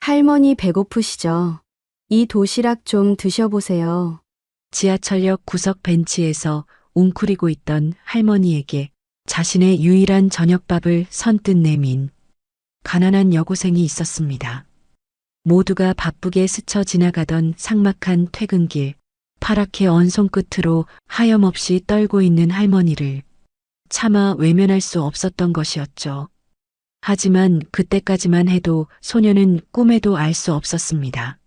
할머니 배고프시죠? 이 도시락 좀 드셔보세요. 지하철역 구석 벤치에서 웅크리고 있던 할머니에게 자신의 유일한 저녁밥을 선뜻 내민 가난한 여고생이 있었습니다. 모두가 바쁘게 스쳐 지나가던 삭막한 퇴근길, 파랗게 언 손끝으로 하염없이 떨고 있는 할머니를 차마 외면할 수 없었던 것이었죠. 하지만 그때까지만 해도 소녀는 꿈에도 알 수 없었습니다.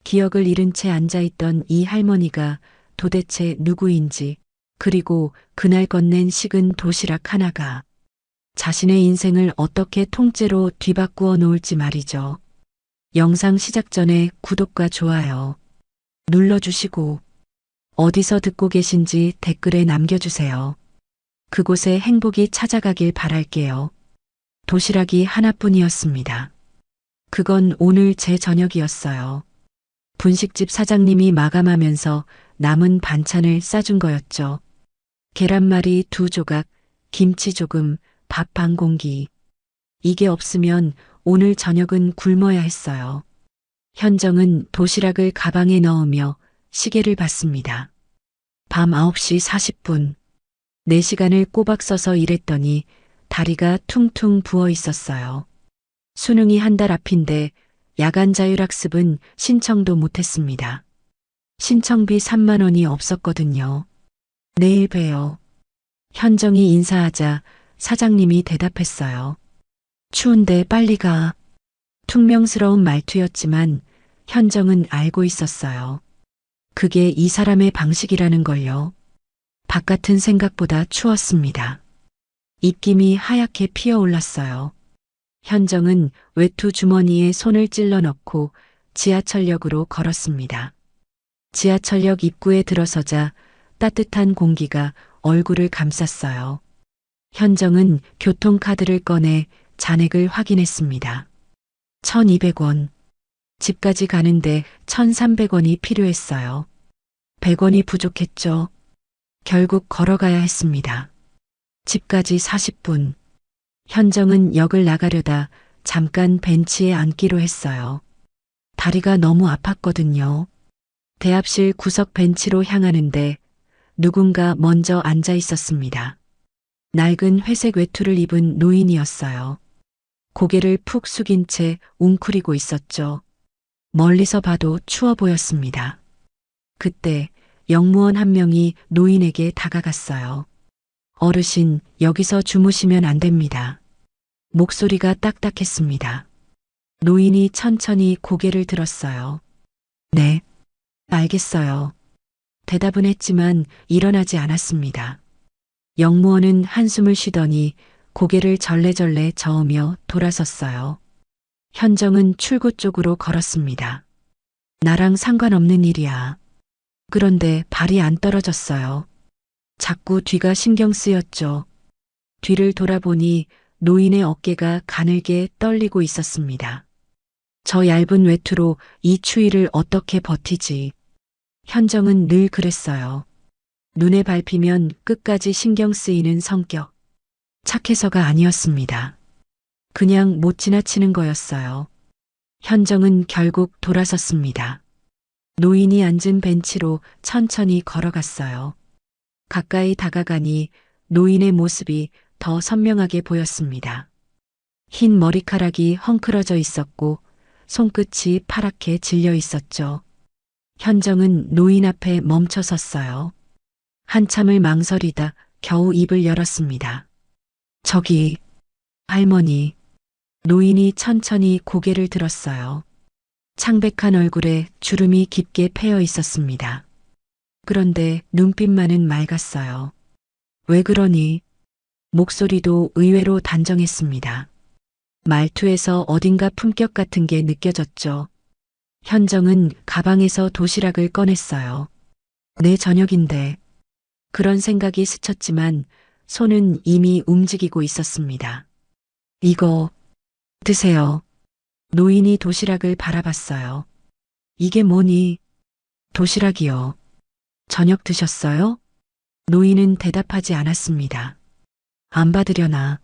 기억을 잃은 채 앉아있던 이 할머니가 도대체 누구인지, 그리고 그날 건넨 식은 도시락 하나가 자신의 인생을 어떻게 통째로 뒤바꾸어 놓을지 말이죠. 영상 시작 전에 구독과 좋아요 눌러주시고 어디서 듣고 계신지 댓글에 남겨주세요. 그곳에 행복이 찾아가길 바랄게요. 도시락이 하나뿐이었습니다. 그건 오늘 제 저녁이었어요. 분식집 사장님이 마감하면서 남은 반찬을 싸준 거였죠. 계란말이 2조각, 김치 조금, 밥 반 공기. 이게 없으면 오늘 저녁은 굶어야 했어요. 현정은 도시락을 가방에 넣으며 시계를 봤습니다. 밤 9시 40분. 4시간을 꼬박 써서 일했더니 다리가 퉁퉁 부어 있었어요. 수능이 한 달 앞인데 야간 자율학습은 신청도 못했습니다. 신청비 3만 원이 없었거든요. 내일 봬요. 현정이 인사하자 사장님이 대답했어요. 추운데 빨리 가. 퉁명스러운 말투였지만 현정은 알고 있었어요. 그게 이 사람의 방식이라는 걸요. 바깥은 생각보다 추웠습니다. 입김이 하얗게 피어올랐어요. 현정은 외투 주머니에 손을 찔러 넣고 지하철역으로 걸었습니다. 지하철역 입구에 들어서자 따뜻한 공기가 얼굴을 감쌌어요. 현정은 교통카드를 꺼내 잔액을 확인했습니다. 1,200원. 집까지 가는데 1,300원이 필요했어요. 100원이 부족했죠. 결국 걸어가야 했습니다. 집까지 40분. 현정은 역을 나가려다 잠깐 벤치에 앉기로 했어요. 다리가 너무 아팠거든요. 대합실 구석 벤치로 향하는데 누군가 먼저 앉아 있었습니다. 낡은 회색 외투를 입은 노인이었어요. 고개를 푹 숙인 채 웅크리고 있었죠. 멀리서 봐도 추워 보였습니다. 그때 영무원 한 명이 노인에게 다가갔어요. 어르신, 여기서 주무시면 안 됩니다. 목소리가 딱딱했습니다. 노인이 천천히 고개를 들었어요. 네, 알겠어요. 대답은 했지만 일어나지 않았습니다. 영무원은 한숨을 쉬더니 고개를 절레절레 저으며 돌아섰어요. 현정은 출구 쪽으로 걸었습니다. 나랑 상관없는 일이야. 그런데 발이 안 떨어졌어요. 자꾸 뒤가 신경 쓰였죠. 뒤를 돌아보니 노인의 어깨가 가늘게 떨리고 있었습니다. 저 얇은 외투로 이 추위를 어떻게 버티지? 현정은 늘 그랬어요. 눈에 밟히면 끝까지 신경 쓰이는 성격. 착해서가 아니었습니다. 그냥 못 지나치는 거였어요. 현정은 결국 돌아섰습니다. 노인이 앉은 벤치로 천천히 걸어갔어요. 가까이 다가가니 노인의 모습이 더 선명하게 보였습니다. 흰 머리카락이 헝클어져 있었고 손끝이 파랗게 질려 있었죠. 현정은 노인 앞에 멈춰 섰어요. 한참을 망설이다 겨우 입을 열었습니다. 저기, 할머니. 노인이 천천히 고개를 들었어요. 창백한 얼굴에 주름이 깊게 패여 있었습니다. 그런데 눈빛만은 맑았어요. 왜 그러니? 목소리도 의외로 단정했습니다. 말투에서 어딘가 품격 같은 게 느껴졌죠. 현정은 가방에서 도시락을 꺼냈어요. 내 저녁인데. 그런 생각이 스쳤지만 손은 이미 움직이고 있었습니다. 이거 드세요. 노인이 도시락을 바라봤어요. 이게 뭐니? 도시락이요. 저녁 드셨어요? 노인은 대답하지 않았습니다. 안 받으려나.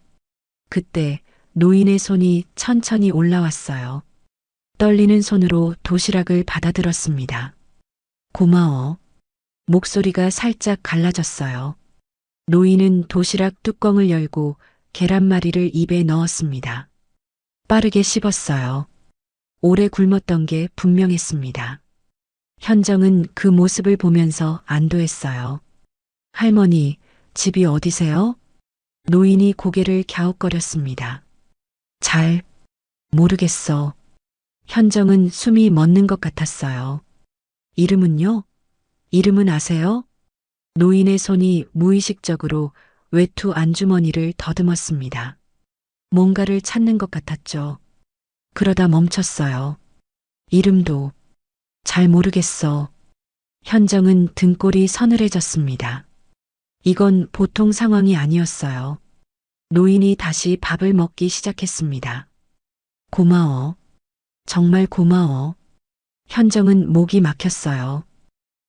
그때 노인의 손이 천천히 올라왔어요. 떨리는 손으로 도시락을 받아들었습니다. 고마워. 목소리가 살짝 갈라졌어요. 노인은 도시락 뚜껑을 열고 계란말이를 입에 넣었습니다. 빠르게 씹었어요. 오래 굶었던 게 분명했습니다. 현정은 그 모습을 보면서 안도했어요. 할머니, 집이 어디세요? 노인이 고개를 갸웃거렸습니다. 잘 모르겠어. 현정은 숨이 멎는 것 같았어요. 이름은요? 이름은 아세요? 노인의 손이 무의식적으로 외투 안주머니를 더듬었습니다. 뭔가를 찾는 것 같았죠. 그러다 멈췄어요. 이름도 잘 모르겠어. 현정은 등골이 서늘해졌습니다. 이건 보통 상황이 아니었어요. 노인이 다시 밥을 먹기 시작했습니다. 고마워. 정말 고마워. 현정은 목이 막혔어요.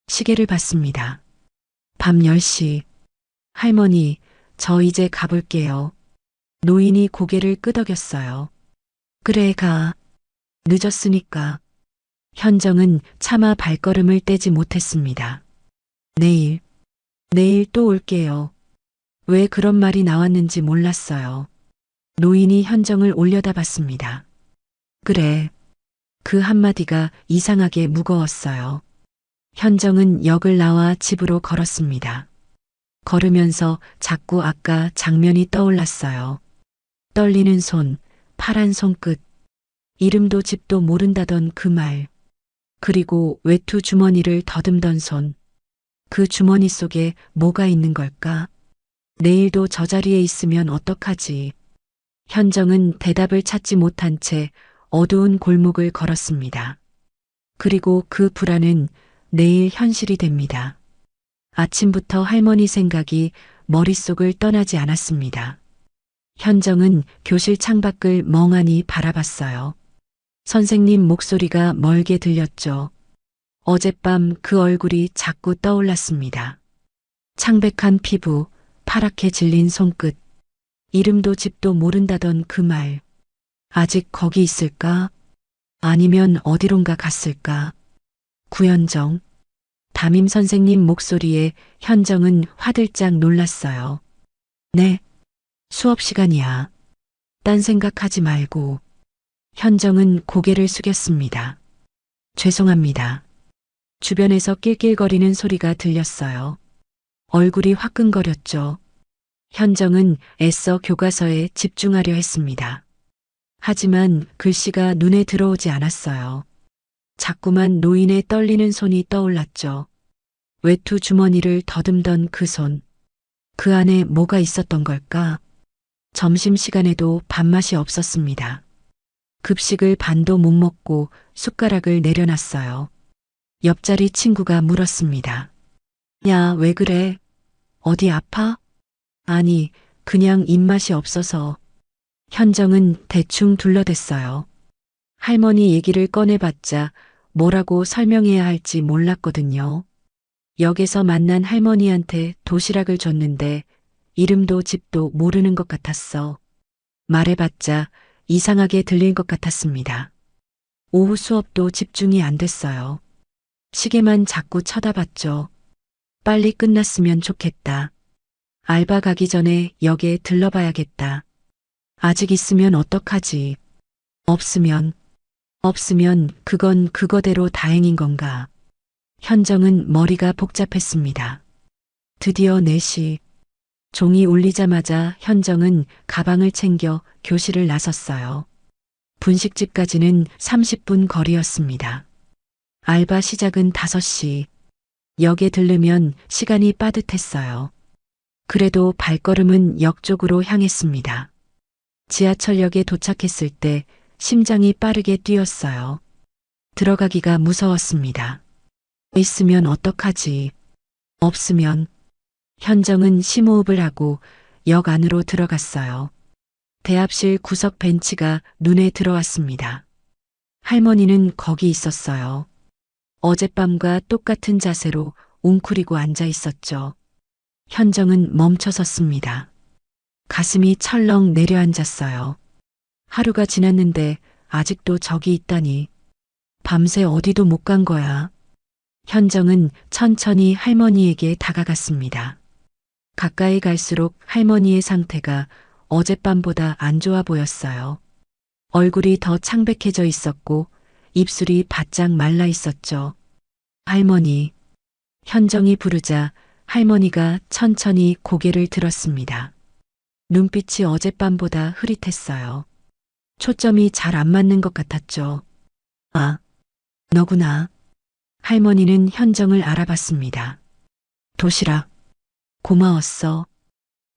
시계를 봤습니다. 밤 10시. 할머니, 저 이제 가볼게요. 노인이 고개를 끄덕였어요. 그래, 가. 늦었으니까. 현정은 차마 발걸음을 떼지 못했습니다. 내일 또 올게요. 왜 그런 말이 나왔는지 몰랐어요. 노인이 현정을 올려다봤습니다. 그래. 그 한마디가 이상하게 무거웠어요. 현정은 역을 나와 집으로 걸었습니다. 걸으면서 자꾸 아까 장면이 떠올랐어요. 떨리는 손, 파란 손끝, 이름도 집도 모른다던 그 말, 그리고 외투 주머니를 더듬던 손. 그 주머니 속에 뭐가 있는 걸까? 내일도 저 자리에 있으면 어떡하지? 현정은 대답을 찾지 못한 채 어두운 골목을 걸었습니다. 그리고 그 불안은 내일 현실이 됩니다. 아침부터 할머니 생각이 머릿속을 떠나지 않았습니다. 현정은 교실 창밖을 멍하니 바라봤어요. 선생님 목소리가 멀게 들렸죠. 어젯밤 그 얼굴이 자꾸 떠올랐습니다. 창백한 피부, 파랗게 질린 손끝, 이름도 집도 모른다던 그 말. 아직 거기 있을까? 아니면 어디론가 갔을까? 구현정. 담임 선생님 목소리에 현정은 화들짝 놀랐어요. 네, 수업 시간이야. 딴 생각하지 말고. 현정은 고개를 숙였습니다. 죄송합니다. 주변에서 낄낄거리는 소리가 들렸어요. 얼굴이 화끈거렸죠. 현정은 애써 교과서에 집중하려 했습니다. 하지만 글씨가 눈에 들어오지 않았어요. 자꾸만 노인의 떨리는 손이 떠올랐죠. 외투 주머니를 더듬던 그 손. 그 안에 뭐가 있었던 걸까? 점심시간에도 밥맛이 없었습니다. 급식을 반도 못 먹고 숟가락을 내려놨어요. 옆자리 친구가 물었습니다. 야, 왜 그래? 어디 아파? 아니, 그냥 입맛이 없어서. 현정은 대충 둘러댔어요. 할머니 얘기를 꺼내봤자 뭐라고 설명해야 할지 몰랐거든요. 역에서 만난 할머니한테 도시락을 줬는데 이름도 집도 모르는 것 같았어. 말해봤자 이상하게 들릴 것 같았습니다. 오후 수업도 집중이 안 됐어요. 시계만 자꾸 쳐다봤죠. 빨리 끝났으면 좋겠다. 알바 가기 전에 역에 들러봐야겠다. 아직 있으면 어떡하지? 없으면 그건 그거대로 다행인 건가? 현정은 머리가 복잡했습니다. 드디어 4시. 종이 울리자마자 현정은 가방을 챙겨 교실을 나섰어요. 분식집까지는 30분 거리였습니다. 알바 시작은 5시. 역에 들르면 시간이 빠듯했어요. 그래도 발걸음은 역 쪽으로 향했습니다. 지하철역에 도착했을 때 심장이 빠르게 뛰었어요. 들어가기가 무서웠습니다. 있으면 어떡하지? 없으면. 현정은 심호흡을 하고 역 안으로 들어갔어요. 대합실 구석 벤치가 눈에 들어왔습니다. 할머니는 거기 있었어요. 어젯밤과 똑같은 자세로 웅크리고 앉아 있었죠. 현정은 멈춰섰습니다. 가슴이 철렁 내려앉았어요. 하루가 지났는데 아직도 저기 있다니. 밤새 어디도 못 간 거야. 현정은 천천히 할머니에게 다가갔습니다. 가까이 갈수록 할머니의 상태가 어젯밤보다 안 좋아 보였어요. 얼굴이 더 창백해져 있었고 입술이 바짝 말라 있었죠. 할머니. 현정이 부르자 할머니가 천천히 고개를 들었습니다. 눈빛이 어젯밤보다 흐릿했어요. 초점이 잘 안 맞는 것 같았죠. 아, 너구나. 할머니는 현정을 알아봤습니다. 도시락. 고마웠어.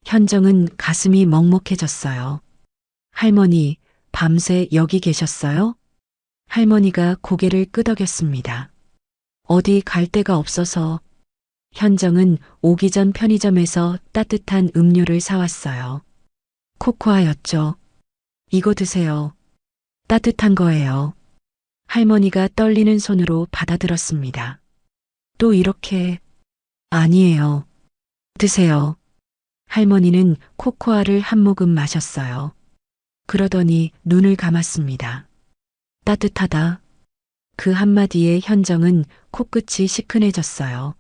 현정은 가슴이 먹먹해졌어요. 할머니, 밤새 여기 계셨어요? 할머니가 고개를 끄덕였습니다. 어디 갈 데가 없어서. 현정은 오기 전 편의점에서 따뜻한 음료를 사왔어요. 코코아였죠. 이거 드세요. 따뜻한 거예요. 할머니가 떨리는 손으로 받아들었습니다. 또 이렇게. 아니에요. 드세요. 할머니는 코코아를 한 모금 마셨어요. 그러더니 눈을 감았습니다. 따뜻하다. 그 한마디에 현정은 코끝이 시큰해졌어요.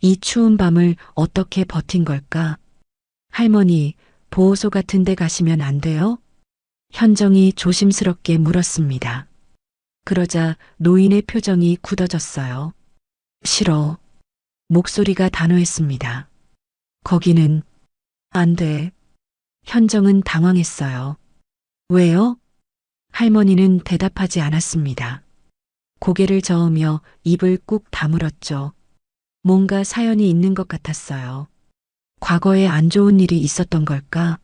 이 추운 밤을 어떻게 버틴 걸까? 할머니, 보호소 같은 데 가시면 안 돼요? 현정이 조심스럽게 물었습니다. 그러자 노인의 표정이 굳어졌어요. 싫어. 목소리가 단호했습니다. 거기는 안 돼. 현정은 당황했어요. 왜요? 할머니는 대답하지 않았습니다. 고개를 저으며 입을 꾹 다물었죠. 뭔가 사연이 있는 것 같았어요. 과거에 안 좋은 일이 있었던 걸까?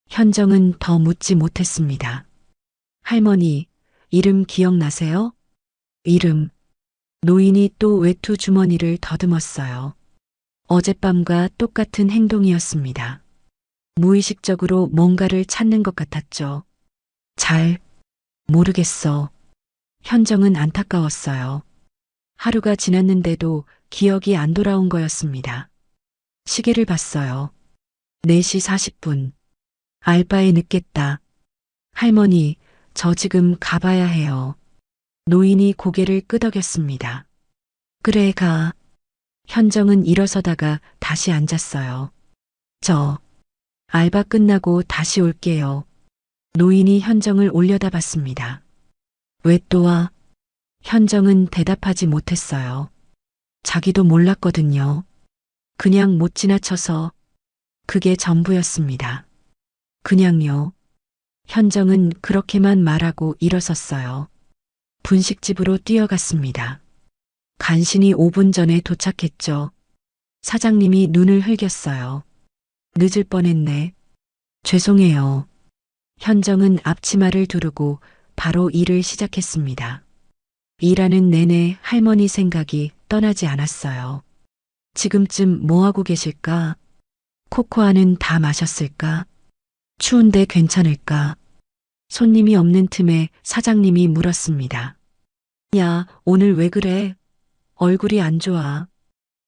현정은 더 묻지 못했습니다. 할머니, 이름 기억나세요? 이름. 노인이 또 외투 주머니를 더듬었어요. 어젯밤과 똑같은 행동이었습니다. 무의식적으로 뭔가를 찾는 것 같았죠. 잘 모르겠어. 현정은 안타까웠어요. 하루가 지났는데도 기억이 안 돌아온 거였습니다. 시계를 봤어요. 4시 40분. 알바에 늦겠다. 할머니, 저 지금 가봐야 해요. 노인이 고개를 끄덕였습니다. 그래, 가. 현정은 일어서다가 다시 앉았어요. 저 알바 끝나고 다시 올게요. 노인이 현정을 올려다봤습니다. 왜 또 와? 현정은 대답하지 못했어요. 자기도 몰랐거든요. 그냥 못 지나쳐서. 그게 전부였습니다. 그냥요. 현정은 그렇게만 말하고 일어섰어요. 분식집으로 뛰어갔습니다. 간신히 5분 전에 도착했죠. 사장님이 눈을 흘겼어요. 늦을 뻔했네. 죄송해요. 현정은 앞치마를 두르고 바로 일을 시작했습니다. 일하는 내내 할머니 생각이 떠나지 않았어요. 지금쯤 뭐하고 계실까? 코코아는 다 마셨을까? 추운데 괜찮을까? 손님이 없는 틈에 사장님이 물었습니다. 야, 오늘 왜 그래? 얼굴이 안 좋아.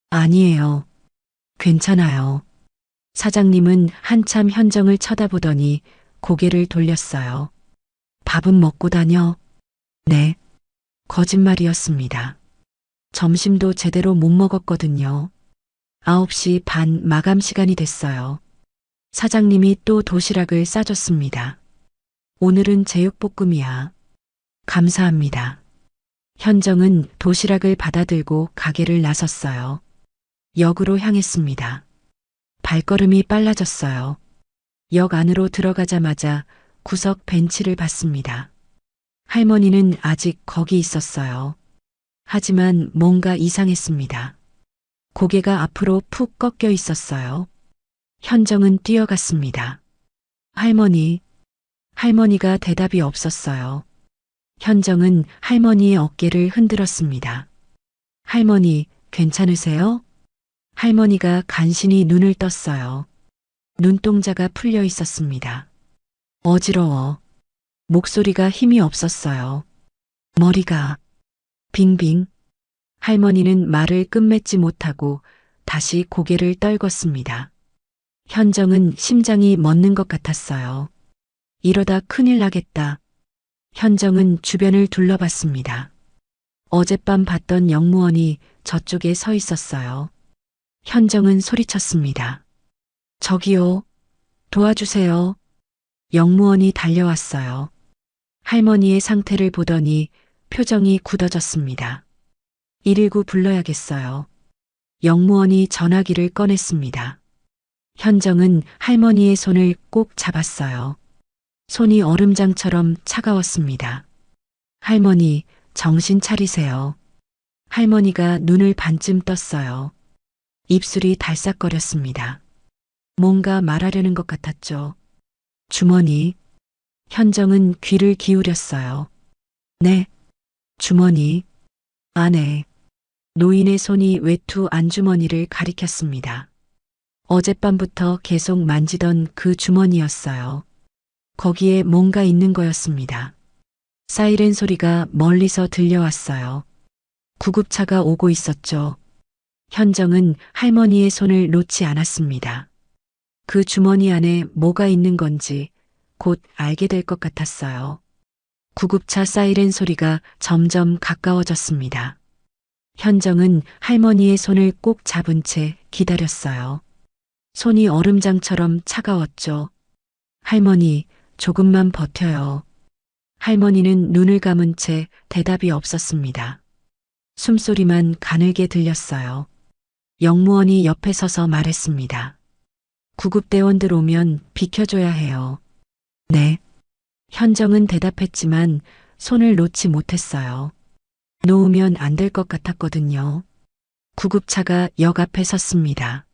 아니에요. 괜찮아요. 사장님은 한참 현정을 쳐다보더니 고개를 돌렸어요. 밥은 먹고 다녀? 네. 거짓말이었습니다. 점심도 제대로 못 먹었거든요. 9시 반 마감 시간이 됐어요. 사장님이 또 도시락을 싸줬습니다. 오늘은 제육볶음이야. 감사합니다. 현정은 도시락을 받아들고 가게를 나섰어요. 역으로 향했습니다. 발걸음이 빨라졌어요. 역 안으로 들어가자마자 구석 벤치를 봤습니다. 할머니는 아직 거기 있었어요. 하지만 뭔가 이상했습니다. 고개가 앞으로 푹 꺾여 있었어요. 현정은 뛰어갔습니다. 할머니. 할머니가 대답이 없었어요. 현정은 할머니의 어깨를 흔들었습니다. 할머니, 괜찮으세요? 할머니가 간신히 눈을 떴어요. 눈동자가 풀려 있었습니다. 어지러워. 목소리가 힘이 없었어요. 머리가 빙빙. 할머니는 말을 끝맺지 못하고 다시 고개를 떨궜습니다. 현정은 심장이 멎는 것 같았어요. 이러다 큰일 나겠다. 현정은 주변을 둘러봤습니다. 어젯밤 봤던 영무원이 저쪽에 서 있었어요. 현정은 소리쳤습니다. 저기요. 도와주세요. 영무원이 달려왔어요. 할머니의 상태를 보더니 표정이 굳어졌습니다. 119 불러야겠어요. 영무원이 전화기를 꺼냈습니다. 현정은 할머니의 손을 꼭 잡았어요. 손이 얼음장처럼 차가웠습니다. 할머니, 정신 차리세요. 할머니가 눈을 반쯤 떴어요. 입술이 달싹거렸습니다. 뭔가 말하려는 것 같았죠. 주머니. 현정은 귀를 기울였어요. 네. 주머니. 안에. 노인의 손이 외투 안주머니를 가리켰습니다. 어젯밤부터 계속 만지던 그 주머니였어요. 거기에 뭔가 있는 거였습니다. 사이렌 소리가 멀리서 들려왔어요. 구급차가 오고 있었죠. 현정은 할머니의 손을 놓지 않았습니다. 그 주머니 안에 뭐가 있는 건지 곧 알게 될 것 같았어요. 구급차 사이렌 소리가 점점 가까워졌습니다. 현정은 할머니의 손을 꼭 잡은 채 기다렸어요. 손이 얼음장처럼 차가웠죠. 할머니, 조금만 버텨요. 할머니는 눈을 감은 채 대답이 없었습니다. 숨소리만 가늘게 들렸어요. 영무원이 옆에 서서 말했습니다. 구급대원들 오면 비켜줘야 해요. 네. 현정은 대답했지만 손을 놓지 못했어요. 놓으면 안 될 것 같았거든요. 구급차가 역 앞에 섰습니다.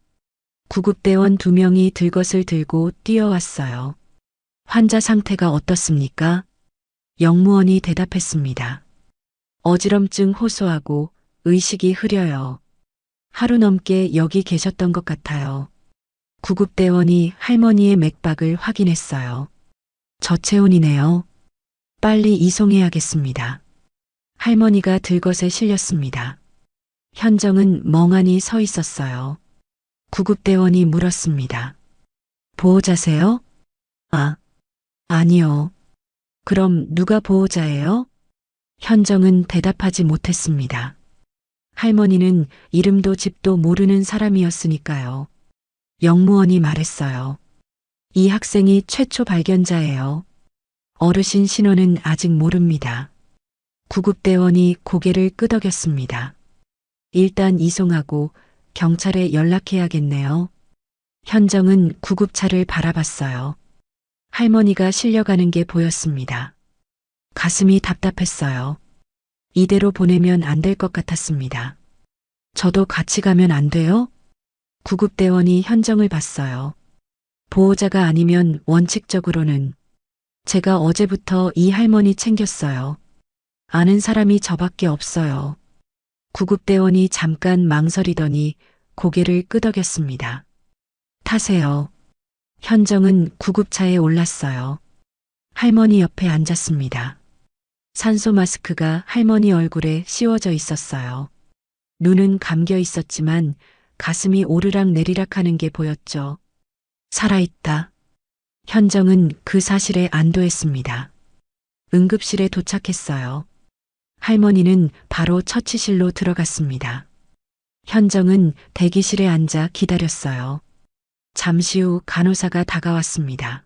구급대원 2명이 들것을 들고 뛰어왔어요. 환자 상태가 어떻습니까? 영무원이 대답했습니다. 어지럼증 호소하고 의식이 흐려요. 하루 넘게 여기 계셨던 것 같아요. 구급대원이 할머니의 맥박을 확인했어요. 저체온이네요. 빨리 이송해야겠습니다. 할머니가 들것에 실렸습니다. 현정은 멍하니 서 있었어요. 구급대원이 물었습니다. 보호자세요? 아니요. 그럼 누가 보호자예요? 현정은 대답하지 못했습니다. 할머니는 이름도 집도 모르는 사람이었으니까요. 영무원이 말했어요. 이 학생이 최초 발견자예요. 어르신 신원은 아직 모릅니다. 구급대원이 고개를 끄덕였습니다. 일단 이송하고 경찰에 연락해야겠네요. 현정은 구급차를 바라봤어요. 할머니가 실려가는 게 보였습니다. 가슴이 답답했어요. 이대로 보내면 안 될 것 같았습니다. 저도 같이 가면 안 돼요? 구급대원이 현정을 봤어요. 보호자가 아니면 원칙적으로는 제가 어제부터 이 할머니 챙겼어요. 아는 사람이 저밖에 없어요. 구급대원이 잠깐 망설이더니 고개를 끄덕였습니다. 타세요. 현정은 구급차에 올랐어요. 할머니 옆에 앉았습니다. 산소 마스크가 할머니 얼굴에 씌워져 있었어요. 눈은 감겨 있었지만 가슴이 오르락 내리락 하는 게 보였죠. 살아있다. 현정은 그 사실에 안도했습니다. 응급실에 도착했어요. 할머니는 바로 처치실로 들어갔습니다. 현정은 대기실에 앉아 기다렸어요. 잠시 후 간호사가 다가왔습니다.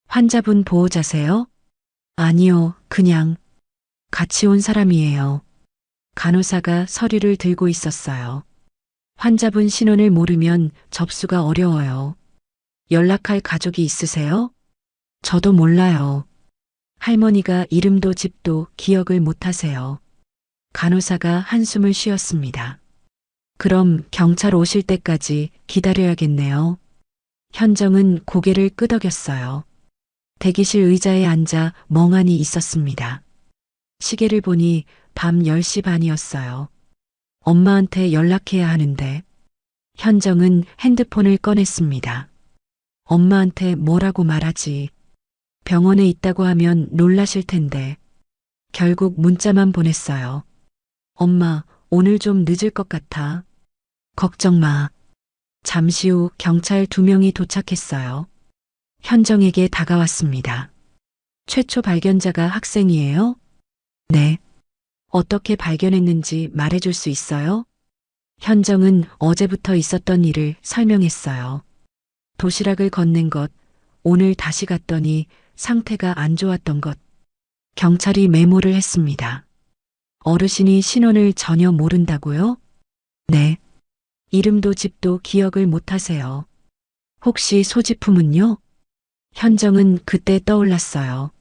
환자분 보호자세요? 아니요, 그냥 같이 온 사람이에요. 간호사가 서류를 들고 있었어요. 환자분 신원을 모르면 접수가 어려워요. 연락할 가족이 있으세요? 저도 몰라요. 할머니가 이름도 집도 기억을 못하세요. 간호사가 한숨을 쉬었습니다. 그럼 경찰 오실 때까지 기다려야겠네요. 현정은 고개를 끄덕였어요. 대기실 의자에 앉아 멍하니 있었습니다. 시계를 보니 밤 10시 반이었어요. 엄마한테 연락해야 하는데. 현정은 핸드폰을 꺼냈습니다. 엄마한테 뭐라고 말하지? 병원에 있다고 하면 놀라실 텐데. 결국 문자만 보냈어요. 엄마, 오늘 좀 늦을 것 같아. 걱정 마. 잠시 후 경찰 2명이 도착했어요. 현정에게 다가왔습니다. 최초 발견자가 학생이에요? 네. 어떻게 발견했는지 말해줄 수 있어요? 현정은 어제부터 있었던 일을 설명했어요. 도시락을 건넨 것, 오늘 다시 갔더니 상태가 안 좋았던 것. 경찰이 메모를 했습니다. 어르신이 신원을 전혀 모른다고요? 네. 이름도 집도 기억을 못 하세요. 혹시 소지품은요? 현정은 그때 떠올랐어요.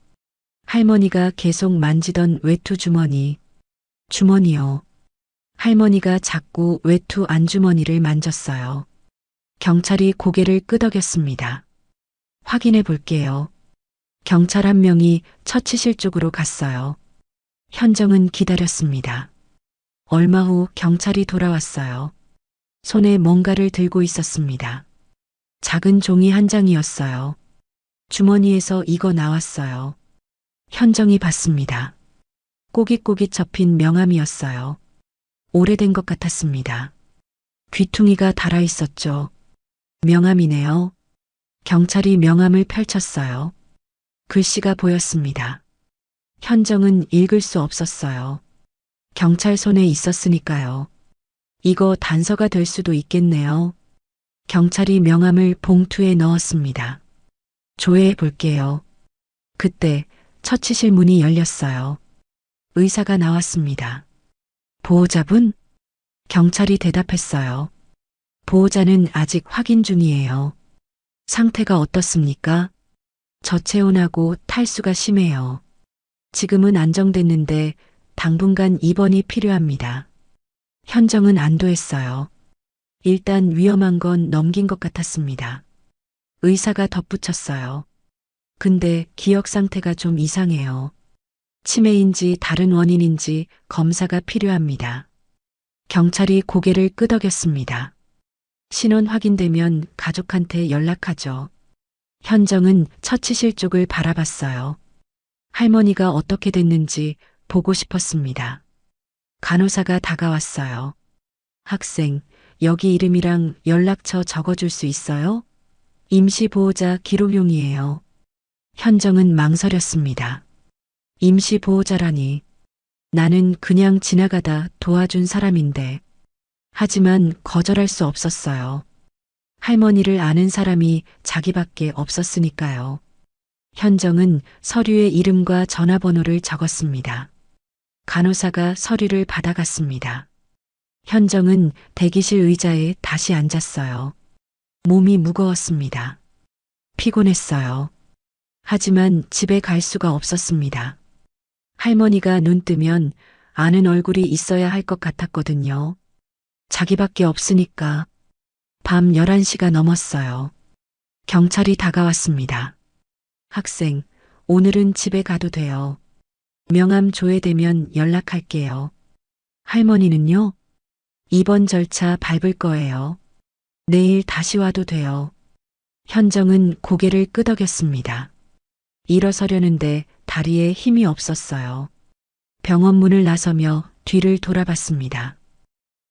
할머니가 계속 만지던 외투 주머니. 주머니요. 할머니가 자꾸 외투 안주머니를 만졌어요. 경찰이 고개를 끄덕였습니다. 확인해 볼게요. 경찰 한 명이 처치실 쪽으로 갔어요. 현정은 기다렸습니다. 얼마 후 경찰이 돌아왔어요. 손에 뭔가를 들고 있었습니다. 작은 종이 한 장이었어요. 주머니에서 이거 나왔어요. 현정이 봤습니다. 꼬깃꼬깃 접힌 명함이었어요. 오래된 것 같았습니다. 귀퉁이가 달아 있었죠. 명함이네요. 경찰이 명함을 펼쳤어요. 글씨가 보였습니다. 현정은 읽을 수 없었어요. 경찰 손에 있었으니까요. 이거 단서가 될 수도 있겠네요. 경찰이 명함을 봉투에 넣었습니다. 조회해 볼게요. 그때 처치실 문이 열렸어요. 의사가 나왔습니다. 보호자분? 경찰이 대답했어요. 보호자는 아직 확인 중이에요. 상태가 어떻습니까? 저체온하고 탈수가 심해요. 지금은 안정됐는데 당분간 입원이 필요합니다. 현정은 안도했어요. 일단 위험한 건 넘긴 것 같았습니다. 의사가 덧붙였어요. 근데 기억 상태가 좀 이상해요. 치매인지 다른 원인인지 검사가 필요합니다. 경찰이 고개를 끄덕였습니다. 신원 확인되면 가족한테 연락하죠. 현정은 처치실 쪽을 바라봤어요. 할머니가 어떻게 됐는지 보고 싶었습니다. 간호사가 다가왔어요. 학생, 여기 이름이랑 연락처 적어줄 수 있어요? 임시보호자 기록용이에요. 현정은 망설였습니다. 임시보호자라니. 나는 그냥 지나가다 도와준 사람인데. 하지만 거절할 수 없었어요. 할머니를 아는 사람이 자기밖에 없었으니까요. 현정은 서류에 이름과 전화번호를 적었습니다. 간호사가 서류를 받아갔습니다. 현정은 대기실 의자에 다시 앉았어요. 몸이 무거웠습니다. 피곤했어요. 하지만 집에 갈 수가 없었습니다. 할머니가 눈 뜨면 아는 얼굴이 있어야 할 것 같았거든요. 자기밖에 없으니까. 밤 11시가 넘었어요. 경찰이 다가왔습니다. 학생, 오늘은 집에 가도 돼요. 명함 조회되면 연락할게요. 할머니는요? 입원 절차 밟을 거예요. 내일 다시 와도 돼요. 현정은 고개를 끄덕였습니다. 일어서려는데 다리에 힘이 없었어요. 병원 문을 나서며 뒤를 돌아봤습니다.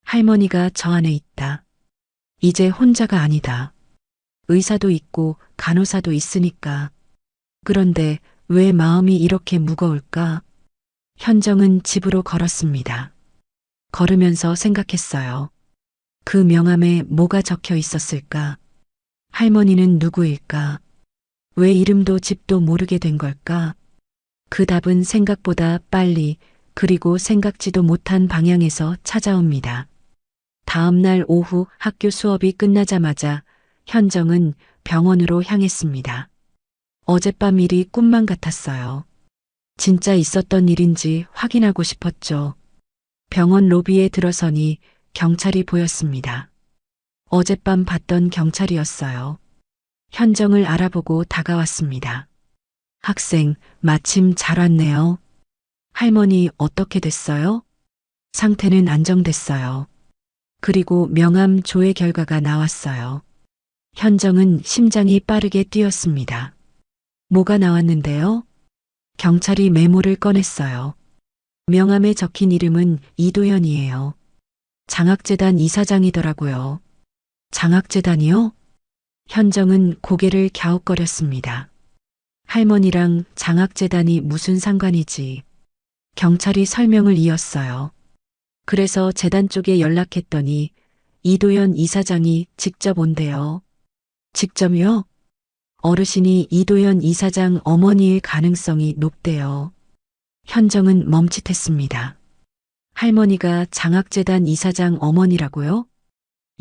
할머니가 저 안에 있다. 이제 혼자가 아니다. 의사도 있고 간호사도 있으니까. 그런데 왜 마음이 이렇게 무거울까? 현정은 집으로 걸었습니다. 걸으면서 생각했어요. 그 명함에 뭐가 적혀 있었을까? 할머니는 누구일까? 왜 이름도 집도 모르게 된 걸까? 그 답은 생각보다 빨리 그리고 생각지도 못한 방향에서 찾아옵니다. 다음 날 오후 학교 수업이 끝나자마자 현정은 병원으로 향했습니다. 어젯밤 일이 꿈만 같았어요. 진짜 있었던 일인지 확인하고 싶었죠. 병원 로비에 들어서니 경찰이 보였습니다. 어젯밤 봤던 경찰이었어요. 현정을 알아보고 다가왔습니다. 학생, 마침 잘 왔네요. 할머니 어떻게 됐어요? 상태는 안정됐어요. 그리고 명함 조회 결과가 나왔어요. 현정은 심장이 빠르게 뛰었습니다. 뭐가 나왔는데요? 경찰이 메모를 꺼냈어요. 명함에 적힌 이름은 이도현이에요. 장학재단 이사장이더라고요. 장학재단이요? 현정은 고개를 갸웃거렸습니다. 할머니랑 장학재단이 무슨 상관이지? 경찰이 설명을 이었어요. 그래서 재단 쪽에 연락했더니 이도현 이사장이 직접 온대요. 직접요? 어르신이 이도현 이사장 어머니일 가능성이 높대요. 현정은 멈칫했습니다. 할머니가 장학재단 이사장 어머니라고요?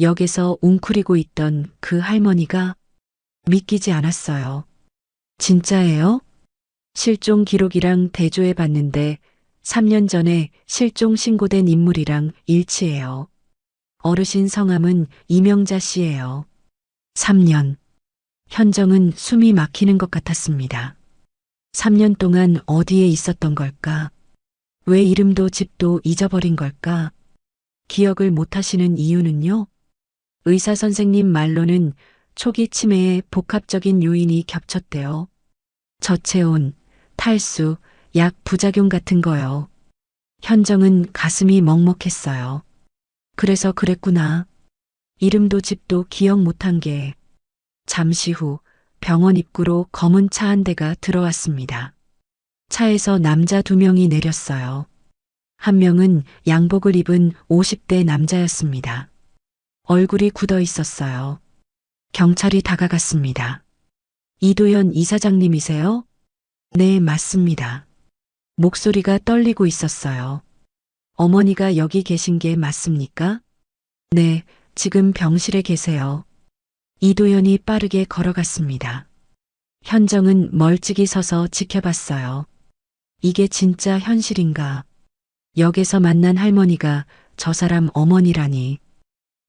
역에서 웅크리고 있던 그 할머니가 믿기지 않았어요. 진짜예요? 실종 기록이랑 대조해 봤는데 3년 전에 실종 신고된 인물이랑 일치해요. 어르신 성함은 이명자 씨예요. 3년. 현정은 숨이 막히는 것 같았습니다. 3년 동안 어디에 있었던 걸까? 왜 이름도 집도 잊어버린 걸까? 기억을 못하시는 이유는요? 의사 선생님 말로는 초기 치매에 복합적인 요인이 겹쳤대요. 저체온, 탈수, 약 부작용 같은 거요. 현정은 가슴이 먹먹했어요. 그래서 그랬구나. 이름도 집도 기억 못한 게. 잠시 후 병원 입구로 검은 차 한 대가 들어왔습니다. 차에서 남자 2명이 내렸어요. 한 명은 양복을 입은 50대 남자였습니다. 얼굴이 굳어 있었어요. 경찰이 다가갔습니다. 이도현 이사장님이세요? 네, 맞습니다. 목소리가 떨리고 있었어요. 어머니가 여기 계신 게 맞습니까? 네, 지금 병실에 계세요. 이도현이 빠르게 걸어갔습니다. 현정은 멀찍이 서서 지켜봤어요. 이게 진짜 현실인가? 역에서 만난 할머니가 저 사람 어머니라니.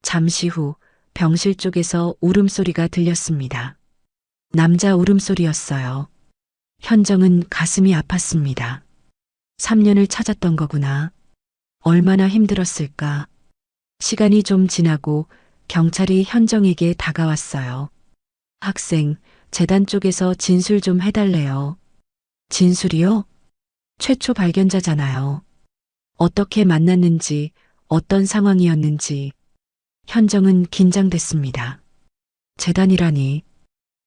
잠시 후 병실 쪽에서 울음소리가 들렸습니다. 남자 울음소리였어요. 현정은 가슴이 아팠습니다. 3년을 찾았던 거구나. 얼마나 힘들었을까. 시간이 좀 지나고 경찰이 현정에게 다가왔어요. 학생, 재단 쪽에서 진술 좀 해달래요. 진술이요? 최초 발견자잖아요. 어떻게 만났는지, 어떤 상황이었는지. 현정은 긴장됐습니다. 재단이라니.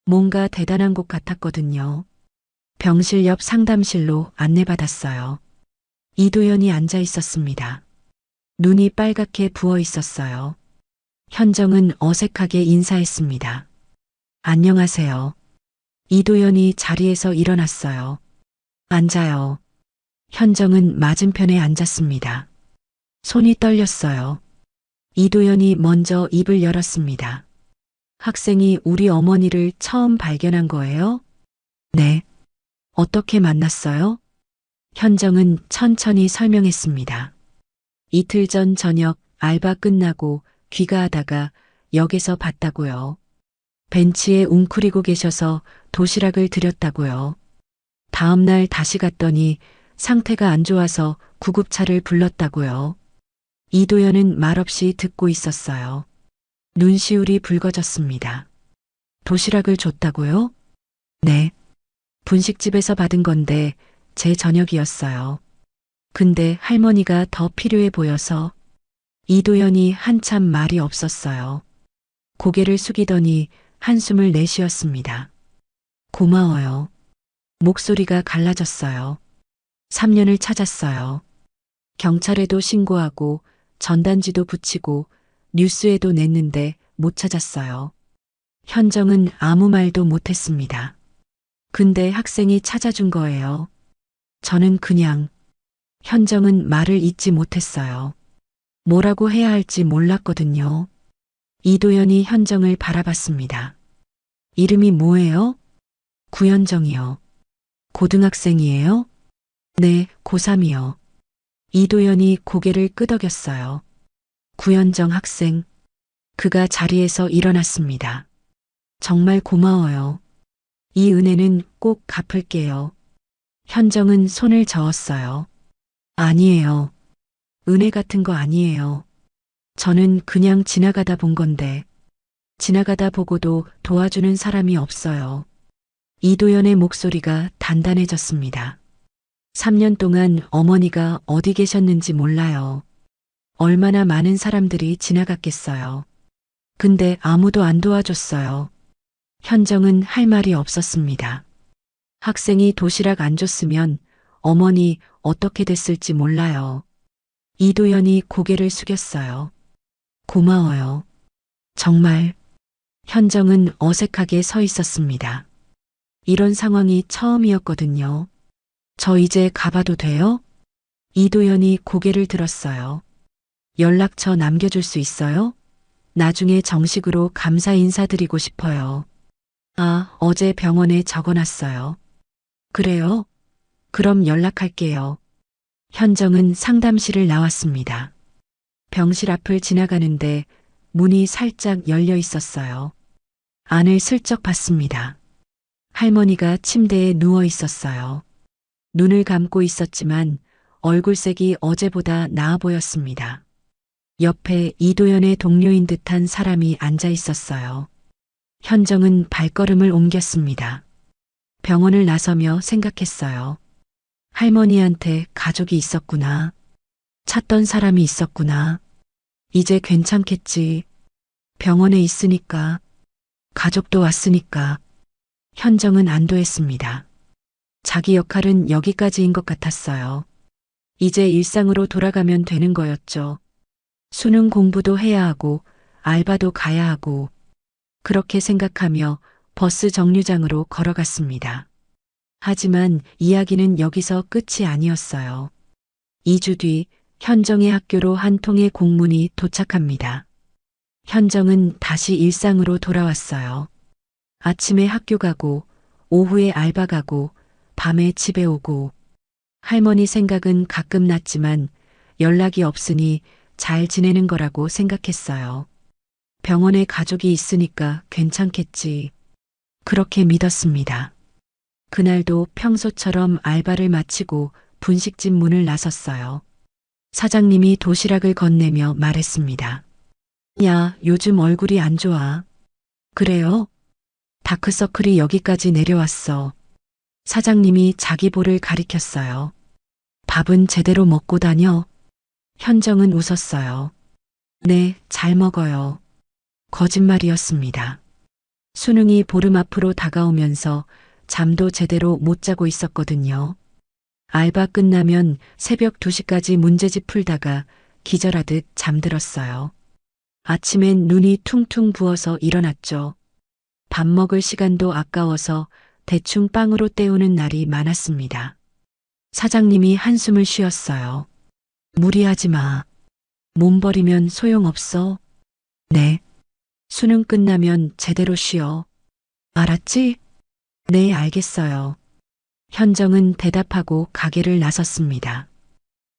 뭔가 대단한 곳 같았거든요. 병실 옆 상담실로 안내받았어요. 이도현이 앉아 있었습니다. 눈이 빨갛게 부어 있었어요. 현정은 어색하게 인사했습니다. 안녕하세요. 이도현이 자리에서 일어났어요. 앉아요. 현정은 맞은편에 앉았습니다. 손이 떨렸어요. 이도현이 먼저 입을 열었습니다. 학생이 우리 어머니를 처음 발견한 거예요? 네. 어떻게 만났어요? 현정은 천천히 설명했습니다. 이틀 전 저녁 알바 끝나고 귀가하다가 역에서 봤다고요. 벤치에 웅크리고 계셔서 도시락을 드렸다고요. 다음 날 다시 갔더니 상태가 안 좋아서 구급차를 불렀다고요. 이도현은 말없이 듣고 있었어요. 눈시울이 붉어졌습니다. 도시락을 줬다고요? 네. 분식집에서 받은 건데 제 저녁이었어요. 근데 할머니가 더 필요해 보여서. 이도현이 한참 말이 없었어요. 고개를 숙이더니 한숨을 내쉬었습니다. 고마워요. 목소리가 갈라졌어요. 3년을 찾았어요. 경찰에도 신고하고 전단지도 붙이고 뉴스에도 냈는데 못 찾았어요. 현정은 아무 말도 못했습니다. 근데 학생이 찾아준 거예요. 저는 그냥. 현정은 말을 잇지 못했어요. 뭐라고 해야 할지 몰랐거든요. 이도현이 현정을 바라봤습니다. 이름이 뭐예요? 구현정이요. 고등학생이에요? 네, 고3이요. 이도현이 고개를 끄덕였어요. 구현정 학생. 그가 자리에서 일어났습니다. 정말 고마워요. 이 은혜는 꼭 갚을게요. 현정은 손을 저었어요. 아니에요. 은혜 같은 거 아니에요. 저는 그냥 지나가다 본 건데, 지나가다 보고도 도와주는 사람이 없어요. 이도현의 목소리가 단단해졌습니다. 3년 동안 어머니가 어디 계셨는지 몰라요. 얼마나 많은 사람들이 지나갔겠어요. 근데 아무도 안 도와줬어요. 현정은 할 말이 없었습니다. 학생이 도시락 안 줬으면 어머니 어떻게 됐을지 몰라요. 이도연이 고개를 숙였어요. 고마워요. 정말. 현정은 어색하게 서 있었습니다. 이런 상황이 처음이었거든요. 저 이제 가봐도 돼요? 이도연이 고개를 들었어요. 연락처 남겨줄 수 있어요? 나중에 정식으로 감사 인사드리고 싶어요. 아, 어제 병원에 적어놨어요. 그래요? 그럼 연락할게요. 현정은 상담실을 나왔습니다. 병실 앞을 지나가는데 문이 살짝 열려 있었어요. 안을 슬쩍 봤습니다. 할머니가 침대에 누워 있었어요. 눈을 감고 있었지만 얼굴색이 어제보다 나아 보였습니다. 옆에 이도연의 동료인 듯한 사람이 앉아 있었어요. 현정은 발걸음을 옮겼습니다. 병원을 나서며 생각했어요. 할머니한테 가족이 있었구나. 찾던 사람이 있었구나. 이제 괜찮겠지. 병원에 있으니까. 가족도 왔으니까. 현정은 안도했습니다. 자기 역할은 여기까지인 것 같았어요. 이제 일상으로 돌아가면 되는 거였죠. 수능 공부도 해야 하고, 알바도 가야 하고, 그렇게 생각하며 버스 정류장으로 걸어갔습니다. 하지만 이야기는 여기서 끝이 아니었어요. 2주 뒤 현정의 학교로 한 통의 공문이 도착합니다. 현정은 다시 일상으로 돌아왔어요. 아침에 학교 가고, 오후에 알바 가고, 밤에 집에 오고. 할머니 생각은 가끔 났지만 연락이 없으니 잘 지내는 거라고 생각했어요. 병원에 가족이 있으니까 괜찮겠지. 그렇게 믿었습니다. 그날도 평소처럼 알바를 마치고 분식집 문을 나섰어요. 사장님이 도시락을 건네며 말했습니다. 야, 요즘 얼굴이 안 좋아. 그래요? 다크서클이 여기까지 내려왔어. 사장님이 자기 볼을 가리켰어요. 밥은 제대로 먹고 다녀? 현정은 웃었어요. 네, 잘 먹어요. 거짓말이었습니다. 수능이 보름 앞으로 다가오면서 잠도 제대로 못 자고 있었거든요. 알바 끝나면 새벽 2시까지 문제집 풀다가 기절하듯 잠들었어요. 아침엔 눈이 퉁퉁 부어서 일어났죠. 밥 먹을 시간도 아까워서 대충 빵으로 때우는 날이 많았습니다. 사장님이 한숨을 쉬었어요. 무리하지 마. 몸 버리면 소용없어. 네. 수능 끝나면 제대로 쉬어. 알았지? 네, 알겠어요. 현정은 대답하고 가게를 나섰습니다.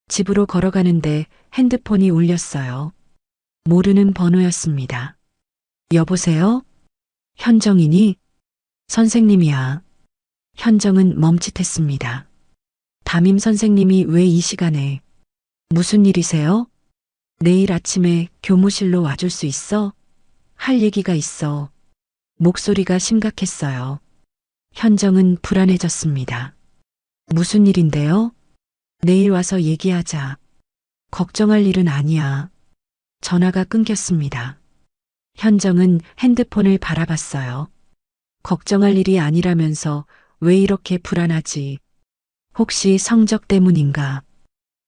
집으로 걸어가는데 핸드폰이 울렸어요. 모르는 번호였습니다. 여보세요? 현정이니? 선생님이야. 현정은 멈칫했습니다. 담임 선생님이 왜 이 시간에? 무슨 일이세요? 내일 아침에 교무실로 와줄 수 있어? 할 얘기가 있어. 목소리가 심각했어요. 현정은 불안해졌습니다. 무슨 일인데요? 내일 와서 얘기하자. 걱정할 일은 아니야. 전화가 끊겼습니다. 현정은 핸드폰을 바라봤어요. 걱정할 일이 아니라면서 왜 이렇게 불안하지? 혹시 성적 때문인가?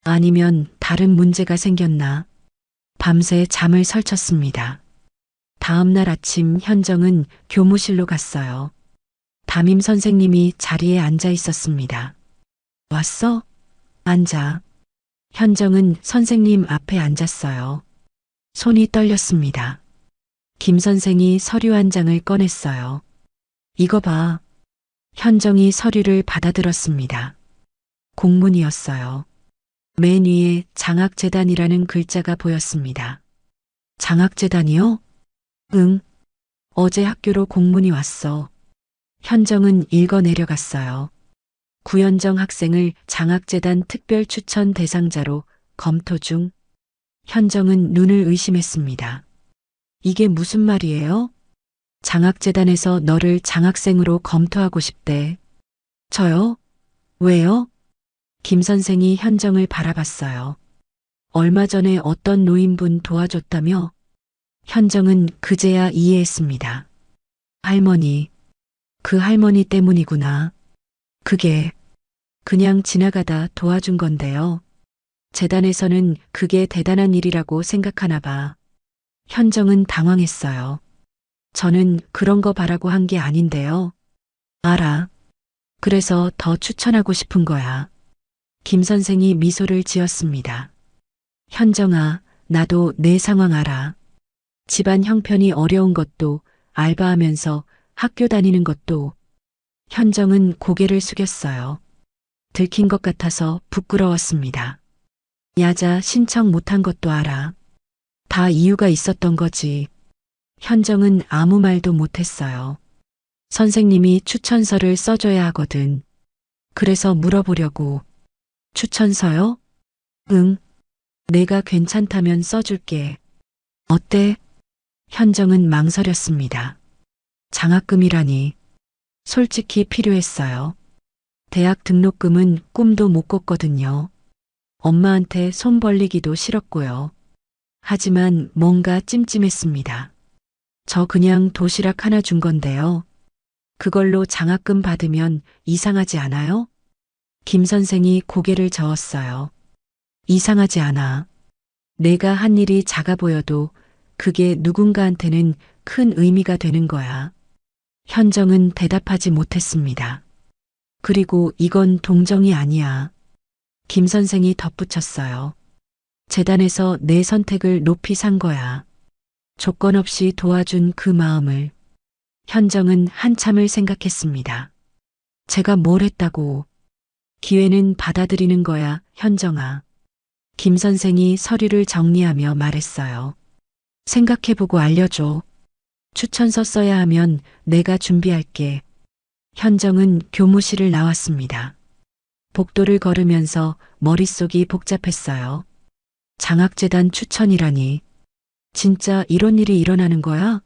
아니면 다른 문제가 생겼나? 밤새 잠을 설쳤습니다. 다음 날 아침 현정은 교무실로 갔어요. 담임 선생님이 자리에 앉아 있었습니다. 왔어? 앉아. 현정은 선생님 앞에 앉았어요. 손이 떨렸습니다. 김 선생이 서류 한 장을 꺼냈어요. 이거 봐. 현정이 서류를 받아들었습니다. 공문이었어요. 맨 위에 장학재단이라는 글자가 보였습니다. 장학재단이요? 응. 어제 학교로 공문이 왔어. 현정은 읽어 내려갔어요. 구현정 학생을 장학재단 특별 추천 대상자로 검토 중. 현정은 눈을 의심했습니다. 이게 무슨 말이에요? 장학재단에서 너를 장학생으로 검토하고 싶대. 저요? 왜요? 김 선생이 현정을 바라봤어요. 얼마 전에 어떤 노인분 도와줬다며? 현정은 그제야 이해했습니다. 할머니. 그 할머니 때문이구나. 그게 그냥 지나가다 도와준 건데요. 재단에서는 그게 대단한 일이라고 생각하나 봐. 현정은 당황했어요. 저는 그런 거 바라고 한 게 아닌데요. 알아. 그래서 더 추천하고 싶은 거야. 김 선생이 미소를 지었습니다. 현정아, 나도 내 상황 알아. 집안 형편이 어려운 것도 알바하면서 학교 다니는 것도. 현정은 고개를 숙였어요. 들킨 것 같아서 부끄러웠습니다. 야자 신청 못한 것도 알아. 다 이유가 있었던 거지. 현정은 아무 말도 못했어요. 선생님이 추천서를 써줘야 하거든. 그래서 물어보려고. 추천서요? 응. 내가 괜찮다면 써줄게. 어때? 현정은 망설였습니다. 장학금이라니. 솔직히 필요했어요. 대학 등록금은 꿈도 못 꿨거든요. 엄마한테 손 벌리기도 싫었고요. 하지만 뭔가 찜찜했습니다. 저 그냥 도시락 하나 준 건데요. 그걸로 장학금 받으면 이상하지 않아요? 김 선생이 고개를 저었어요. 이상하지 않아. 내가 한 일이 작아 보여도 그게 누군가한테는 큰 의미가 되는 거야. 현정은 대답하지 못했습니다. 그리고 이건 동정이 아니야. 김 선생이 덧붙였어요. 재단에서 내 선택을 높이 산 거야. 조건 없이 도와준 그 마음을. 현정은 한참을 생각했습니다. 제가 뭘 했다고. 기회는 받아들이는 거야, 현정아. 김 선생이 서류를 정리하며 말했어요. 생각해보고 알려줘. 추천서 써야 하면 내가 준비할게. 현정은 교무실을 나왔습니다. 복도를 걸으면서 머릿속이 복잡했어요. 장학재단 추천이라니. 진짜 이런 일이 일어나는 거야?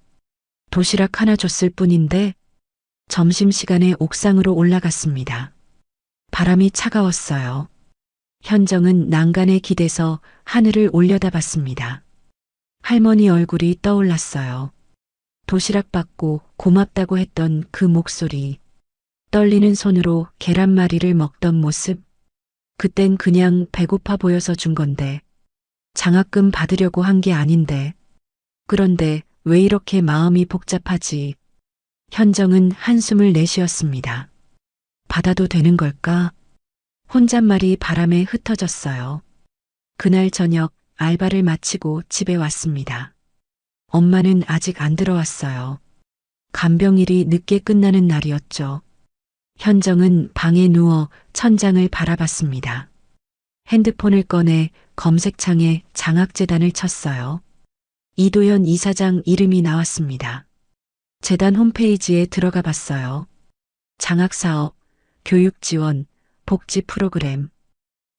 도시락 하나 줬을 뿐인데. 점심시간에 옥상으로 올라갔습니다. 바람이 차가웠어요. 현정은 난간에 기대서 하늘을 올려다봤습니다. 할머니 얼굴이 떠올랐어요. 도시락 받고 고맙다고 했던 그 목소리. 떨리는 손으로 계란말이를 먹던 모습. 그땐 그냥 배고파 보여서 준 건데. 장학금 받으려고 한 게 아닌데. 그런데 왜 이렇게 마음이 복잡하지? 현정은 한숨을 내쉬었습니다. 받아도 되는 걸까? 혼잣말이 바람에 흩어졌어요. 그날 저녁 알바를 마치고 집에 왔습니다. 엄마는 아직 안 들어왔어요. 간병일이 늦게 끝나는 날이었죠. 현정은 방에 누워 천장을 바라봤습니다. 핸드폰을 꺼내 검색창에 장학재단을 쳤어요. 이도현 이사장 이름이 나왔습니다. 재단 홈페이지에 들어가 봤어요. 장학사업, 교육지원, 복지 프로그램,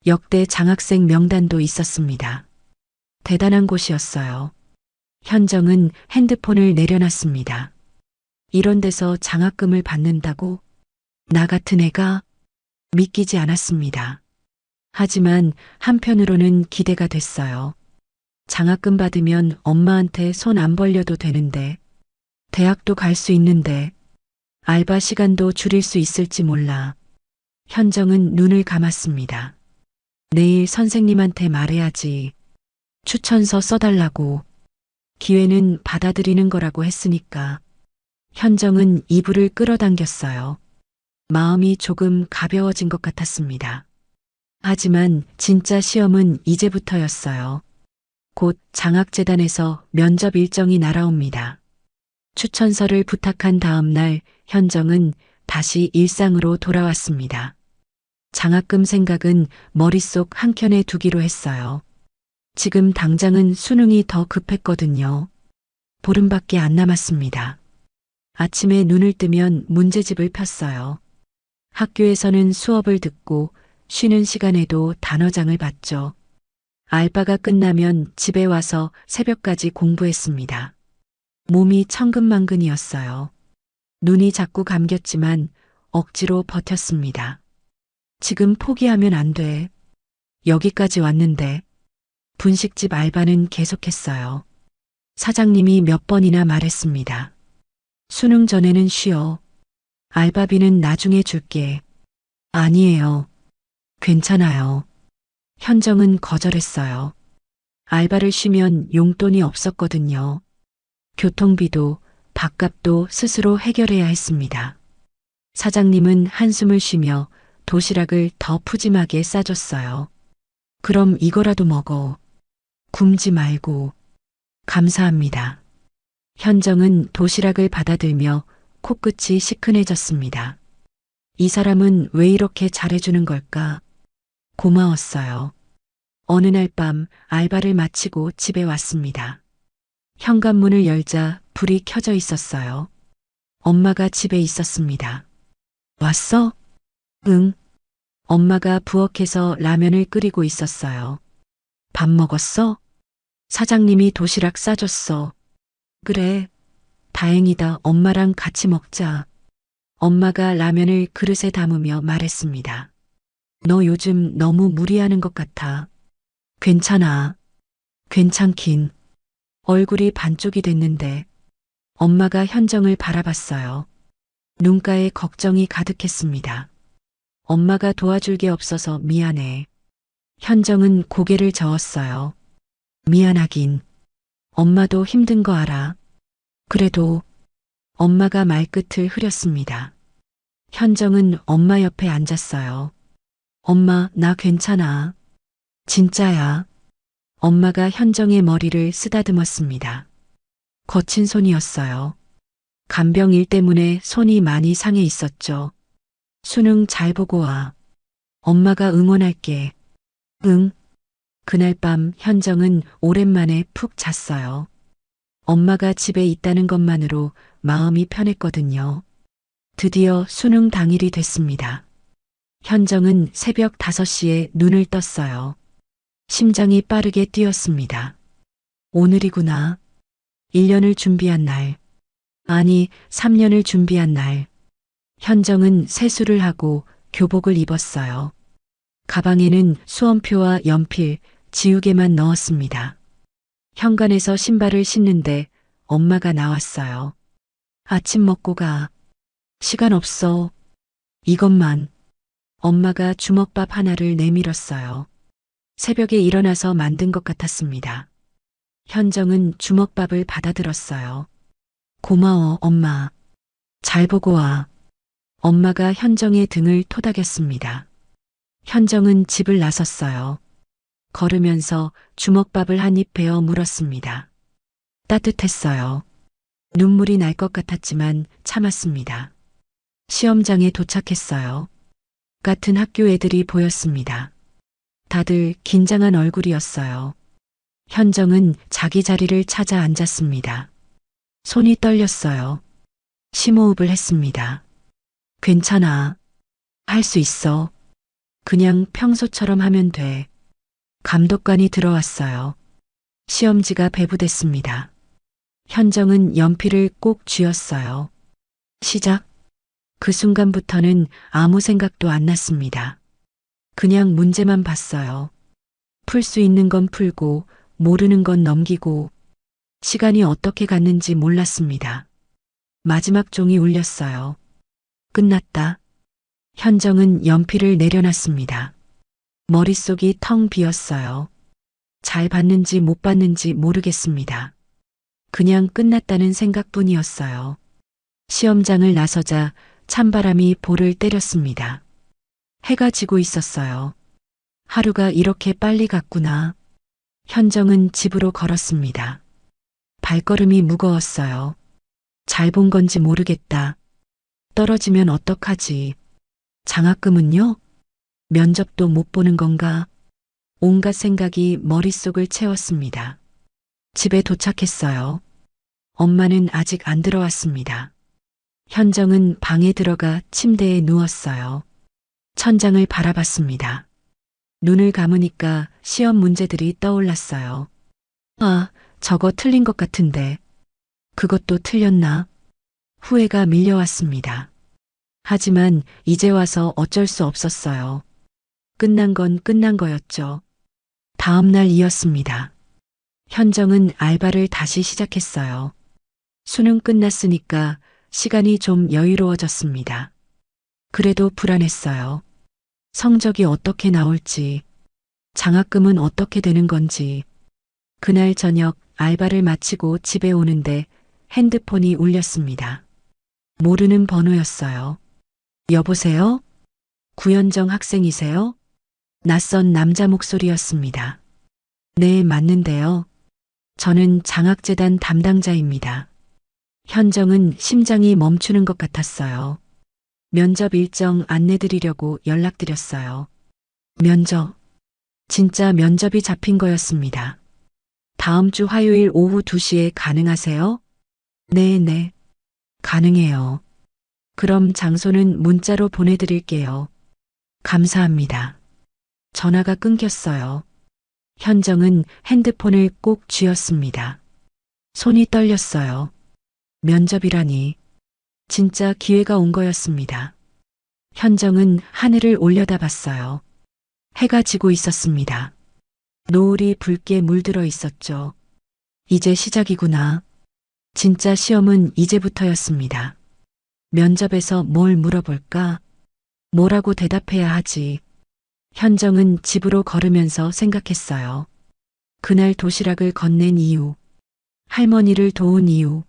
역대 장학생 명단도 있었습니다. 대단한 곳이었어요. 현정은 핸드폰을 내려놨습니다. 이런 데서 장학금을 받는다고? 나 같은 애가? 믿기지 않았습니다. 하지만 한편으로는 기대가 됐어요. 장학금 받으면 엄마한테 손 안 벌려도 되는데, 대학도 갈 수 있는데, 알바 시간도 줄일 수 있을지 몰라. 현정은 눈을 감았습니다. 내일 선생님한테 말해야지. 추천서 써달라고. 기회는 받아들이는 거라고 했으니까. 현정은 이불을 끌어당겼어요. 마음이 조금 가벼워진 것 같았습니다. 하지만 진짜 시험은 이제부터였어요. 곧 장학재단에서 면접 일정이 날아옵니다. 추천서를 부탁한 다음 날 현정은 다시 일상으로 돌아왔습니다. 장학금 생각은 머릿속 한켠에 두기로 했어요. 지금 당장은 수능이 더 급했거든요. 보름밖에 안 남았습니다. 아침에 눈을 뜨면 문제집을 폈어요. 학교에서는 수업을 듣고 쉬는 시간에도 단어장을 봤죠. 알바가 끝나면 집에 와서 새벽까지 공부했습니다. 몸이 천근만근이었어요. 눈이 자꾸 감겼지만 억지로 버텼습니다. 지금 포기하면 안 돼. 여기까지 왔는데. 분식집 알바는 계속했어요. 사장님이 몇 번이나 말했습니다. 수능 전에는 쉬어. 알바비는 나중에 줄게. 아니에요. 괜찮아요. 현정은 거절했어요. 알바를 쉬면 용돈이 없었거든요. 교통비도 밥값도 스스로 해결해야 했습니다. 사장님은 한숨을 쉬며 도시락을 더 푸짐하게 싸줬어요. 그럼 이거라도 먹어. 굶지 말고. 감사합니다. 현정은 도시락을 받아들며 코끝이 시큰해졌습니다. 이 사람은 왜 이렇게 잘해주는 걸까? 고마웠어요. 어느 날 밤 알바를 마치고 집에 왔습니다. 현관문을 열자 불이 켜져 있었어요. 엄마가 집에 있었습니다. 왔어? 응. 엄마가 부엌에서 라면을 끓이고 있었어요. 밥 먹었어? 사장님이 도시락 싸줬어. 그래. 다행이다. 엄마랑 같이 먹자. 엄마가 라면을 그릇에 담으며 말했습니다. 너 요즘 너무 무리하는 것 같아. 괜찮아. 괜찮긴. 얼굴이 반쪽이 됐는데 엄마가 현정을 바라봤어요. 눈가에 걱정이 가득했습니다. 엄마가 도와줄 게 없어서 미안해. 현정은 고개를 저었어요. 미안하긴. 엄마도 힘든 거 알아. 그래도 엄마가 말끝을 흐렸습니다. 현정은 엄마 옆에 앉았어요. 엄마, 나 괜찮아. 진짜야. 엄마가 현정의 머리를 쓰다듬었습니다. 거친 손이었어요. 간병 일 때문에 손이 많이 상해 있었죠. 수능 잘 보고 와. 엄마가 응원할게. 응. 그날 밤 현정은 오랜만에 푹 잤어요. 엄마가 집에 있다는 것만으로 마음이 편했거든요. 드디어 수능 당일이 됐습니다. 현정은 새벽 5시에 눈을 떴어요. 심장이 빠르게 뛰었습니다. 오늘이구나. 1년을 준비한 날. 아니, 3년을 준비한 날. 현정은 세수를 하고 교복을 입었어요. 가방에는 수험표와 연필, 지우개만 넣었습니다. 현관에서 신발을 신는데 엄마가 나왔어요. 아침 먹고 가. 시간 없어. 이것만. 엄마가 주먹밥 하나를 내밀었어요. 새벽에 일어나서 만든 것 같았습니다. 현정은 주먹밥을 받아들었어요. 고마워, 엄마. 잘 보고 와. 엄마가 현정의 등을 토닥였습니다. 현정은 집을 나섰어요. 걸으면서 주먹밥을 한 입 베어 물었습니다. 따뜻했어요. 눈물이 날 것 같았지만 참았습니다. 시험장에 도착했어요. 같은 학교 애들이 보였습니다. 다들 긴장한 얼굴이었어요. 현정은 자기 자리를 찾아 앉았습니다. 손이 떨렸어요. 심호흡을 했습니다. 괜찮아. 할 수 있어. 그냥 평소처럼 하면 돼. 감독관이 들어왔어요. 시험지가 배부됐습니다. 현정은 연필을 꼭 쥐었어요. 시작. 그 순간부터는 아무 생각도 안 났습니다. 그냥 문제만 봤어요. 풀 수 있는 건 풀고 모르는 건 넘기고 시간이 어떻게 갔는지 몰랐습니다. 마지막 종이 울렸어요. 끝났다. 현정은 연필을 내려놨습니다. 머릿속이 텅 비었어요. 잘 봤는지 못 봤는지 모르겠습니다. 그냥 끝났다는 생각뿐이었어요. 시험장을 나서자 찬바람이 볼을 때렸습니다. 해가 지고 있었어요. 하루가 이렇게 빨리 갔구나. 현정은 집으로 걸었습니다. 발걸음이 무거웠어요. 잘 본 건지 모르겠다. 떨어지면 어떡하지? 장학금은요? 면접도 못 보는 건가? 온갖 생각이 머릿속을 채웠습니다. 집에 도착했어요. 엄마는 아직 안 들어왔습니다. 현정은 방에 들어가 침대에 누웠어요. 천장을 바라봤습니다. 눈을 감으니까 시험 문제들이 떠올랐어요. 아, 저거 틀린 것 같은데. 그것도 틀렸나? 후회가 밀려왔습니다. 하지만 이제 와서 어쩔 수 없었어요. 끝난 건 끝난 거였죠. 다음 날이었습니다. 현정은 알바를 다시 시작했어요. 수능 끝났으니까 시간이 좀 여유로워졌습니다. 그래도 불안했어요. 성적이 어떻게 나올지, 장학금은 어떻게 되는 건지. 그날 저녁 알바를 마치고 집에 오는데 핸드폰이 울렸습니다. 모르는 번호였어요. 여보세요? 구현정 학생이세요? 낯선 남자 목소리였습니다. 네, 맞는데요. 저는 장학재단 담당자입니다. 현정은 심장이 멈추는 것 같았어요. 면접 일정 안내드리려고 연락드렸어요. 면접. 진짜 면접이 잡힌 거였습니다. 다음 주 화요일 오후 2시에 가능하세요? 네. 가능해요. 그럼 장소는 문자로 보내드릴게요. 감사합니다. 전화가 끊겼어요. 현정은 핸드폰을 꼭 쥐었습니다. 손이 떨렸어요. 면접이라니. 진짜 기회가 온 거였습니다. 현정은 하늘을 올려다봤어요. 해가 지고 있었습니다. 노을이 붉게 물들어 있었죠. 이제 시작이구나. 진짜 시험은 이제부터였습니다. 면접에서 뭘 물어볼까? 뭐라고 대답해야 하지? 현정은 집으로 걸으면서 생각했어요. 그날 도시락을 건넨 이유, 할머니를 도운 이유,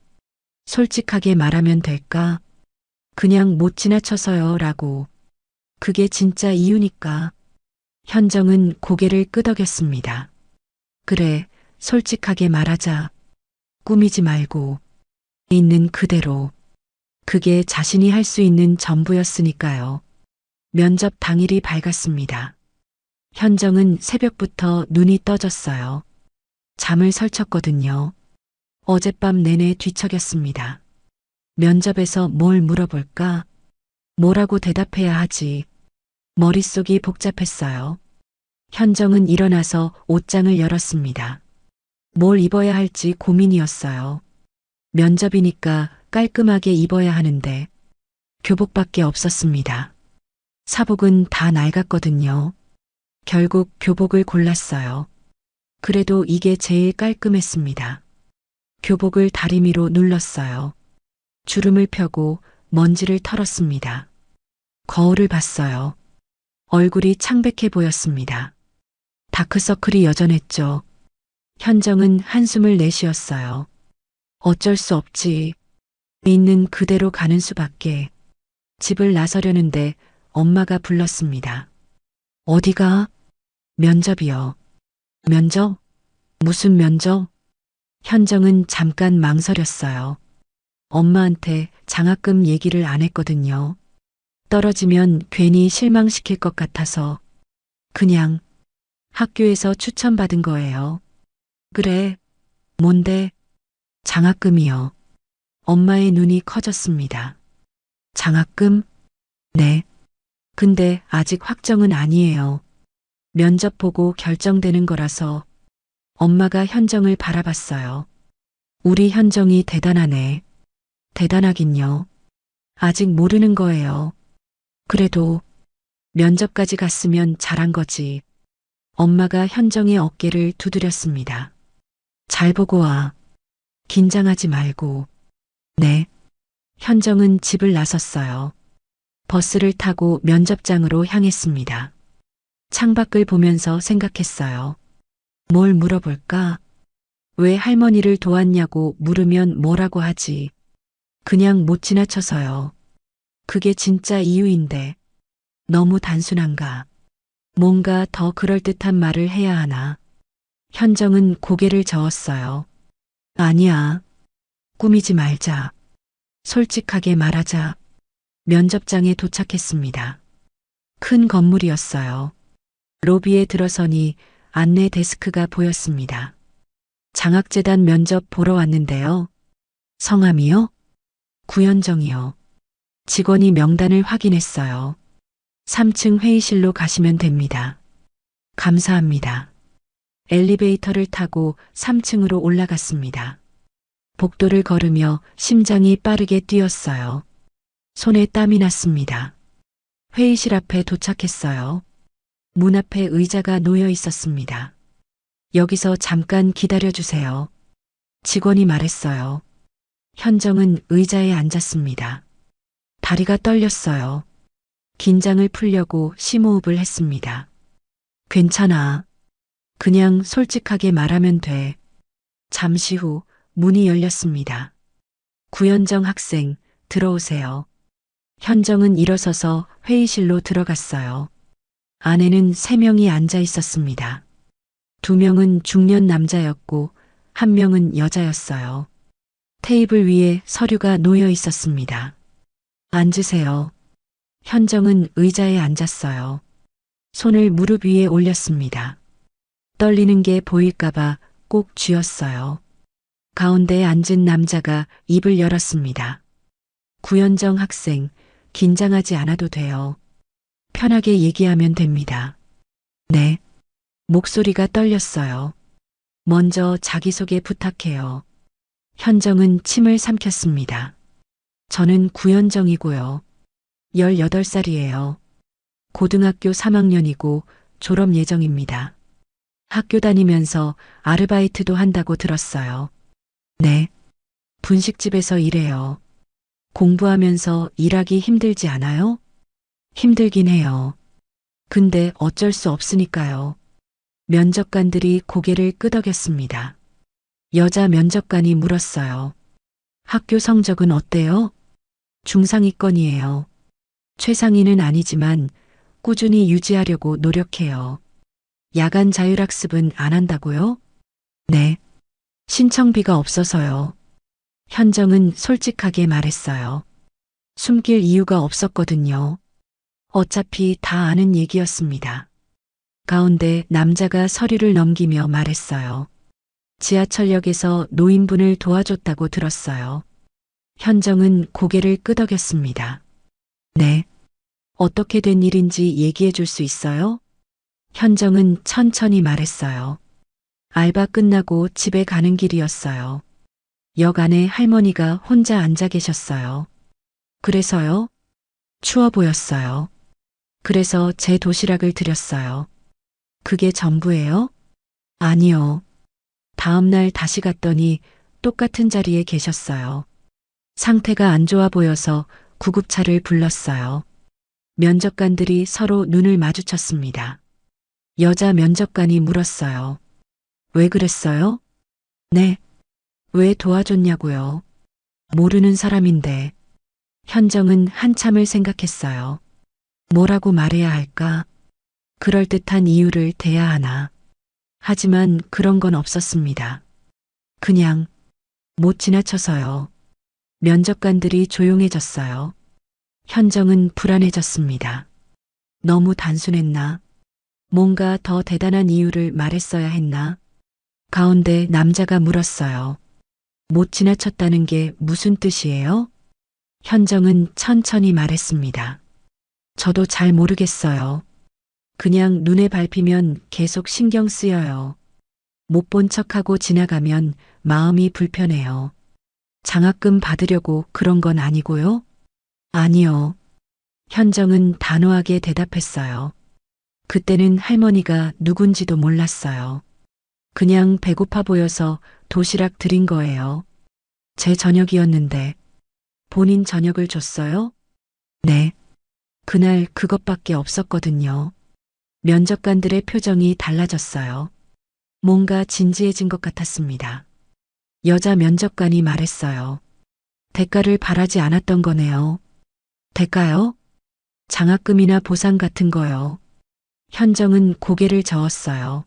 솔직하게 말하면 될까? 그냥 못 지나쳐서요 라고. 그게 진짜 이유니까. 현정은 고개를 끄덕였습니다. 그래, 솔직하게 말하자. 꾸미지 말고. 있는 그대로. 그게 자신이 할 수 있는 전부였으니까요. 면접 당일이 밝았습니다. 현정은 새벽부터 눈이 떠졌어요. 잠을 설쳤거든요. 어젯밤 내내 뒤척였습니다. 면접에서 뭘 물어볼까? 뭐라고 대답해야 하지? 머릿속이 복잡했어요. 현정은 일어나서 옷장을 열었습니다. 뭘 입어야 할지 고민이었어요. 면접이니까 깔끔하게 입어야 하는데 교복밖에 없었습니다. 사복은 다 낡았거든요. 결국 교복을 골랐어요. 그래도 이게 제일 깔끔했습니다. 교복을 다리미로 눌렀어요. 주름을 펴고 먼지를 털었습니다. 거울을 봤어요. 얼굴이 창백해 보였습니다. 다크서클이 여전했죠. 현정은 한숨을 내쉬었어요. 어쩔 수 없지. 있는 그대로 가는 수밖에. 집을 나서려는데 엄마가 불렀습니다. 어디가? 면접이요. 면접? 무슨 면접? 현정은 잠깐 망설였어요. 엄마한테 장학금 얘기를 안 했거든요. 떨어지면 괜히 실망시킬 것 같아서. 그냥 학교에서 추천받은 거예요. 그래. 뭔데? 장학금이요. 엄마의 눈이 커졌습니다. 장학금? 네. 근데 아직 확정은 아니에요. 면접 보고 결정되는 거라서. 엄마가 현정을 바라봤어요. 우리 현정이 대단하네. 대단하긴요. 아직 모르는 거예요. 그래도 면접까지 갔으면 잘한 거지. 엄마가 현정의 어깨를 두드렸습니다. 잘 보고 와. 긴장하지 말고. 네. 현정은 집을 나섰어요. 버스를 타고 면접장으로 향했습니다. 창밖을 보면서 생각했어요. 뭘 물어볼까? 왜 할머니를 도왔냐고 물으면 뭐라고 하지? 그냥 못 지나쳐서요. 그게 진짜 이유인데. 너무 단순한가? 뭔가 더 그럴듯한 말을 해야 하나? 현정은 고개를 저었어요. 아니야. 꾸미지 말자. 솔직하게 말하자. 면접장에 도착했습니다. 큰 건물이었어요. 로비에 들어서니 안내 데스크가 보였습니다. 장학재단 면접 보러 왔는데요. 성함이요? 구현정이요. 직원이 명단을 확인했어요. 3층 회의실로 가시면 됩니다. 감사합니다. 엘리베이터를 타고 3층으로 올라갔습니다. 복도를 걸으며 심장이 빠르게 뛰었어요. 손에 땀이 났습니다. 회의실 앞에 도착했어요. 문 앞에 의자가 놓여 있었습니다. 여기서 잠깐 기다려주세요. 직원이 말했어요. 현정은 의자에 앉았습니다. 다리가 떨렸어요. 긴장을 풀려고 심호흡을 했습니다. 괜찮아. 그냥 솔직하게 말하면 돼. 잠시 후 문이 열렸습니다. 구현정 학생, 들어오세요. 현정은 일어서서 회의실로 들어갔어요. 안에는 3명이 앉아 있었습니다. 2명은 중년 남자였고 1명은 여자였어요. 테이블 위에 서류가 놓여 있었습니다. 앉으세요. 현정은 의자에 앉았어요. 손을 무릎 위에 올렸습니다. 떨리는 게 보일까봐 꼭 쥐었어요. 가운데에 앉은 남자가 입을 열었습니다. 구현정 학생, 긴장하지 않아도 돼요. 편하게 얘기하면 됩니다. 네. 목소리가 떨렸어요. 먼저 자기소개 부탁해요. 현정은 침을 삼켰습니다. 저는 구현정이고요. 18살이에요. 고등학교 3학년이고 졸업 예정입니다. 학교 다니면서 아르바이트도 한다고 들었어요. 네. 분식집에서 일해요. 공부하면서 일하기 힘들지 않아요? 힘들긴 해요. 근데 어쩔 수 없으니까요. 면접관들이 고개를 끄덕였습니다. 여자 면접관이 물었어요. 학교 성적은 어때요? 중상위권이에요. 최상위는 아니지만 꾸준히 유지하려고 노력해요. 야간 자율학습은 안 한다고요? 네. 신청비가 없어서요. 현정은 솔직하게 말했어요. 숨길 이유가 없었거든요. 어차피 다 아는 얘기였습니다. 가운데 남자가 서류를 넘기며 말했어요. 지하철역에서 노인분을 도와줬다고 들었어요. 현정은 고개를 끄덕였습니다. 네. 어떻게 된 일인지 얘기해 줄 수 있어요? 현정은 천천히 말했어요. 알바 끝나고 집에 가는 길이었어요. 역 안에 할머니가 혼자 앉아 계셨어요. 그래서요? 추워 보였어요. 그래서 제 도시락을 드렸어요. 그게 전부예요? 아니요. 다음 날 다시 갔더니 똑같은 자리에 계셨어요. 상태가 안 좋아 보여서 구급차를 불렀어요. 면접관들이 서로 눈을 마주쳤습니다. 여자 면접관이 물었어요. 왜 그랬어요? 네. 왜 도와줬냐고요? 모르는 사람인데. 현정은 한참을 생각했어요. 뭐라고 말해야 할까? 그럴듯한 이유를 대야 하나. 하지만 그런 건 없었습니다. 그냥 못 지나쳐서요. 면접관들이 조용해졌어요. 현정은 불안해졌습니다. 너무 단순했나? 뭔가 더 대단한 이유를 말했어야 했나? 가운데 남자가 물었어요. 못 지나쳤다는 게 무슨 뜻이에요? 현정은 천천히 말했습니다. 저도 잘 모르겠어요. 그냥 눈에 밟히면 계속 신경 쓰여요. 못 본 척하고 지나가면 마음이 불편해요. 장학금 받으려고 그런 건 아니고요? 아니요. 현정은 단호하게 대답했어요. 그때는 할머니가 누군지도 몰랐어요. 그냥 배고파 보여서 도시락 드린 거예요. 제 저녁이었는데 본인 저녁을 줬어요? 네. 그날 그것밖에 없었거든요. 면접관들의 표정이 달라졌어요. 뭔가 진지해진 것 같았습니다. 여자 면접관이 말했어요. 대가를 바라지 않았던 거네요. 대가요? 장학금이나 보상 같은 거요. 현정은 고개를 저었어요.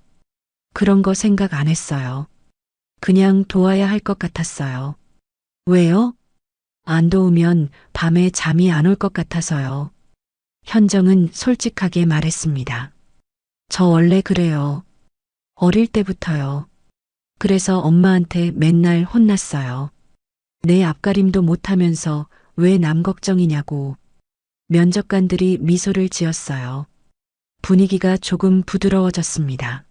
그런 거 생각 안 했어요. 그냥 도와야 할 것 같았어요. 왜요? 안 도우면 밤에 잠이 안 올 것 같아서요. 현정은 솔직하게 말했습니다. 저 원래 그래요. 어릴 때부터요. 그래서 엄마한테 맨날 혼났어요. 내 앞가림도 못하면서 왜 남 걱정이냐고. 면접관들이 미소를 지었어요. 분위기가 조금 부드러워졌습니다.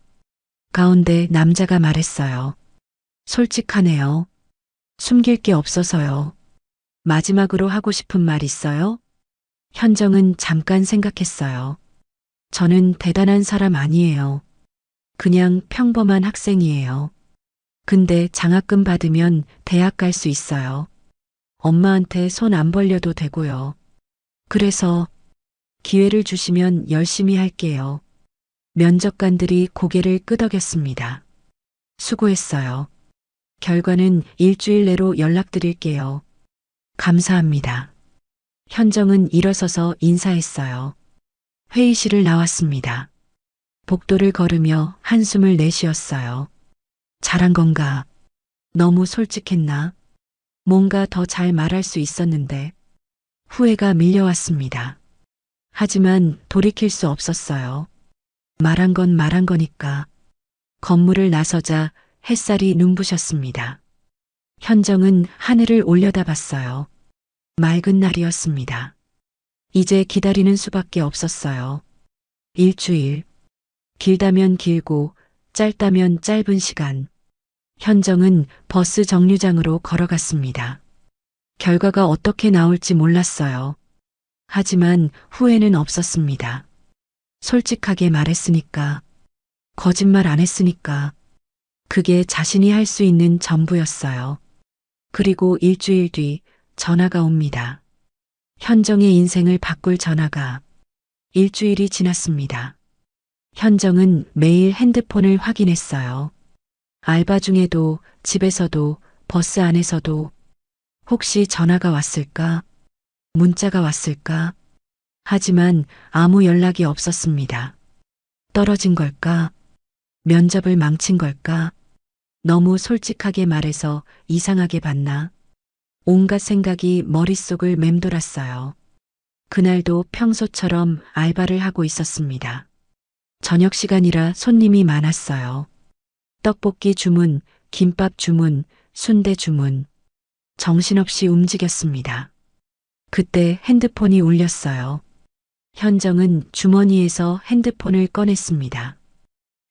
가운데 남자가 말했어요. 솔직하네요. 숨길 게 없어서요. 마지막으로 하고 싶은 말 있어요? 현정은 잠깐 생각했어요. 저는 대단한 사람 아니에요. 그냥 평범한 학생이에요. 근데 장학금 받으면 대학 갈 수 있어요. 엄마한테 손 안 벌려도 되고요. 그래서 기회를 주시면 열심히 할게요. 면접관들이 고개를 끄덕였습니다. 수고했어요. 결과는 일주일 내로 연락드릴게요. 감사합니다. 현정은 일어서서 인사했어요. 회의실을 나왔습니다. 복도를 걸으며 한숨을 내쉬었어요. 잘한 건가? 너무 솔직했나? 뭔가 더 잘 말할 수 있었는데 후회가 밀려왔습니다. 하지만 돌이킬 수 없었어요. 말한 건 말한 거니까. 건물을 나서자 햇살이 눈부셨습니다. 현정은 하늘을 올려다봤어요. 맑은 날이었습니다. 이제 기다리는 수밖에 없었어요. 일주일. 길다면 길고 짧다면 짧은 시간. 현정은 버스 정류장으로 걸어갔습니다. 결과가 어떻게 나올지 몰랐어요. 하지만 후회는 없었습니다. 솔직하게 말했으니까, 거짓말 안 했으니까, 그게 자신이 할 수 있는 전부였어요. 그리고 일주일 뒤 전화가 옵니다. 현정의 인생을 바꿀 전화가. 일주일이 지났습니다. 현정은 매일 핸드폰을 확인했어요. 알바 중에도, 집에서도, 버스 안에서도 혹시 전화가 왔을까? 문자가 왔을까? 하지만 아무 연락이 없었습니다. 떨어진 걸까? 면접을 망친 걸까? 너무 솔직하게 말해서 이상하게 봤나? 온갖 생각이 머릿속을 맴돌았어요. 그날도 평소처럼 알바를 하고 있었습니다. 저녁 시간이라 손님이 많았어요. 떡볶이 주문, 김밥 주문, 순대 주문. 정신없이 움직였습니다. 그때 핸드폰이 울렸어요. 현정은 주머니에서 핸드폰을 꺼냈습니다.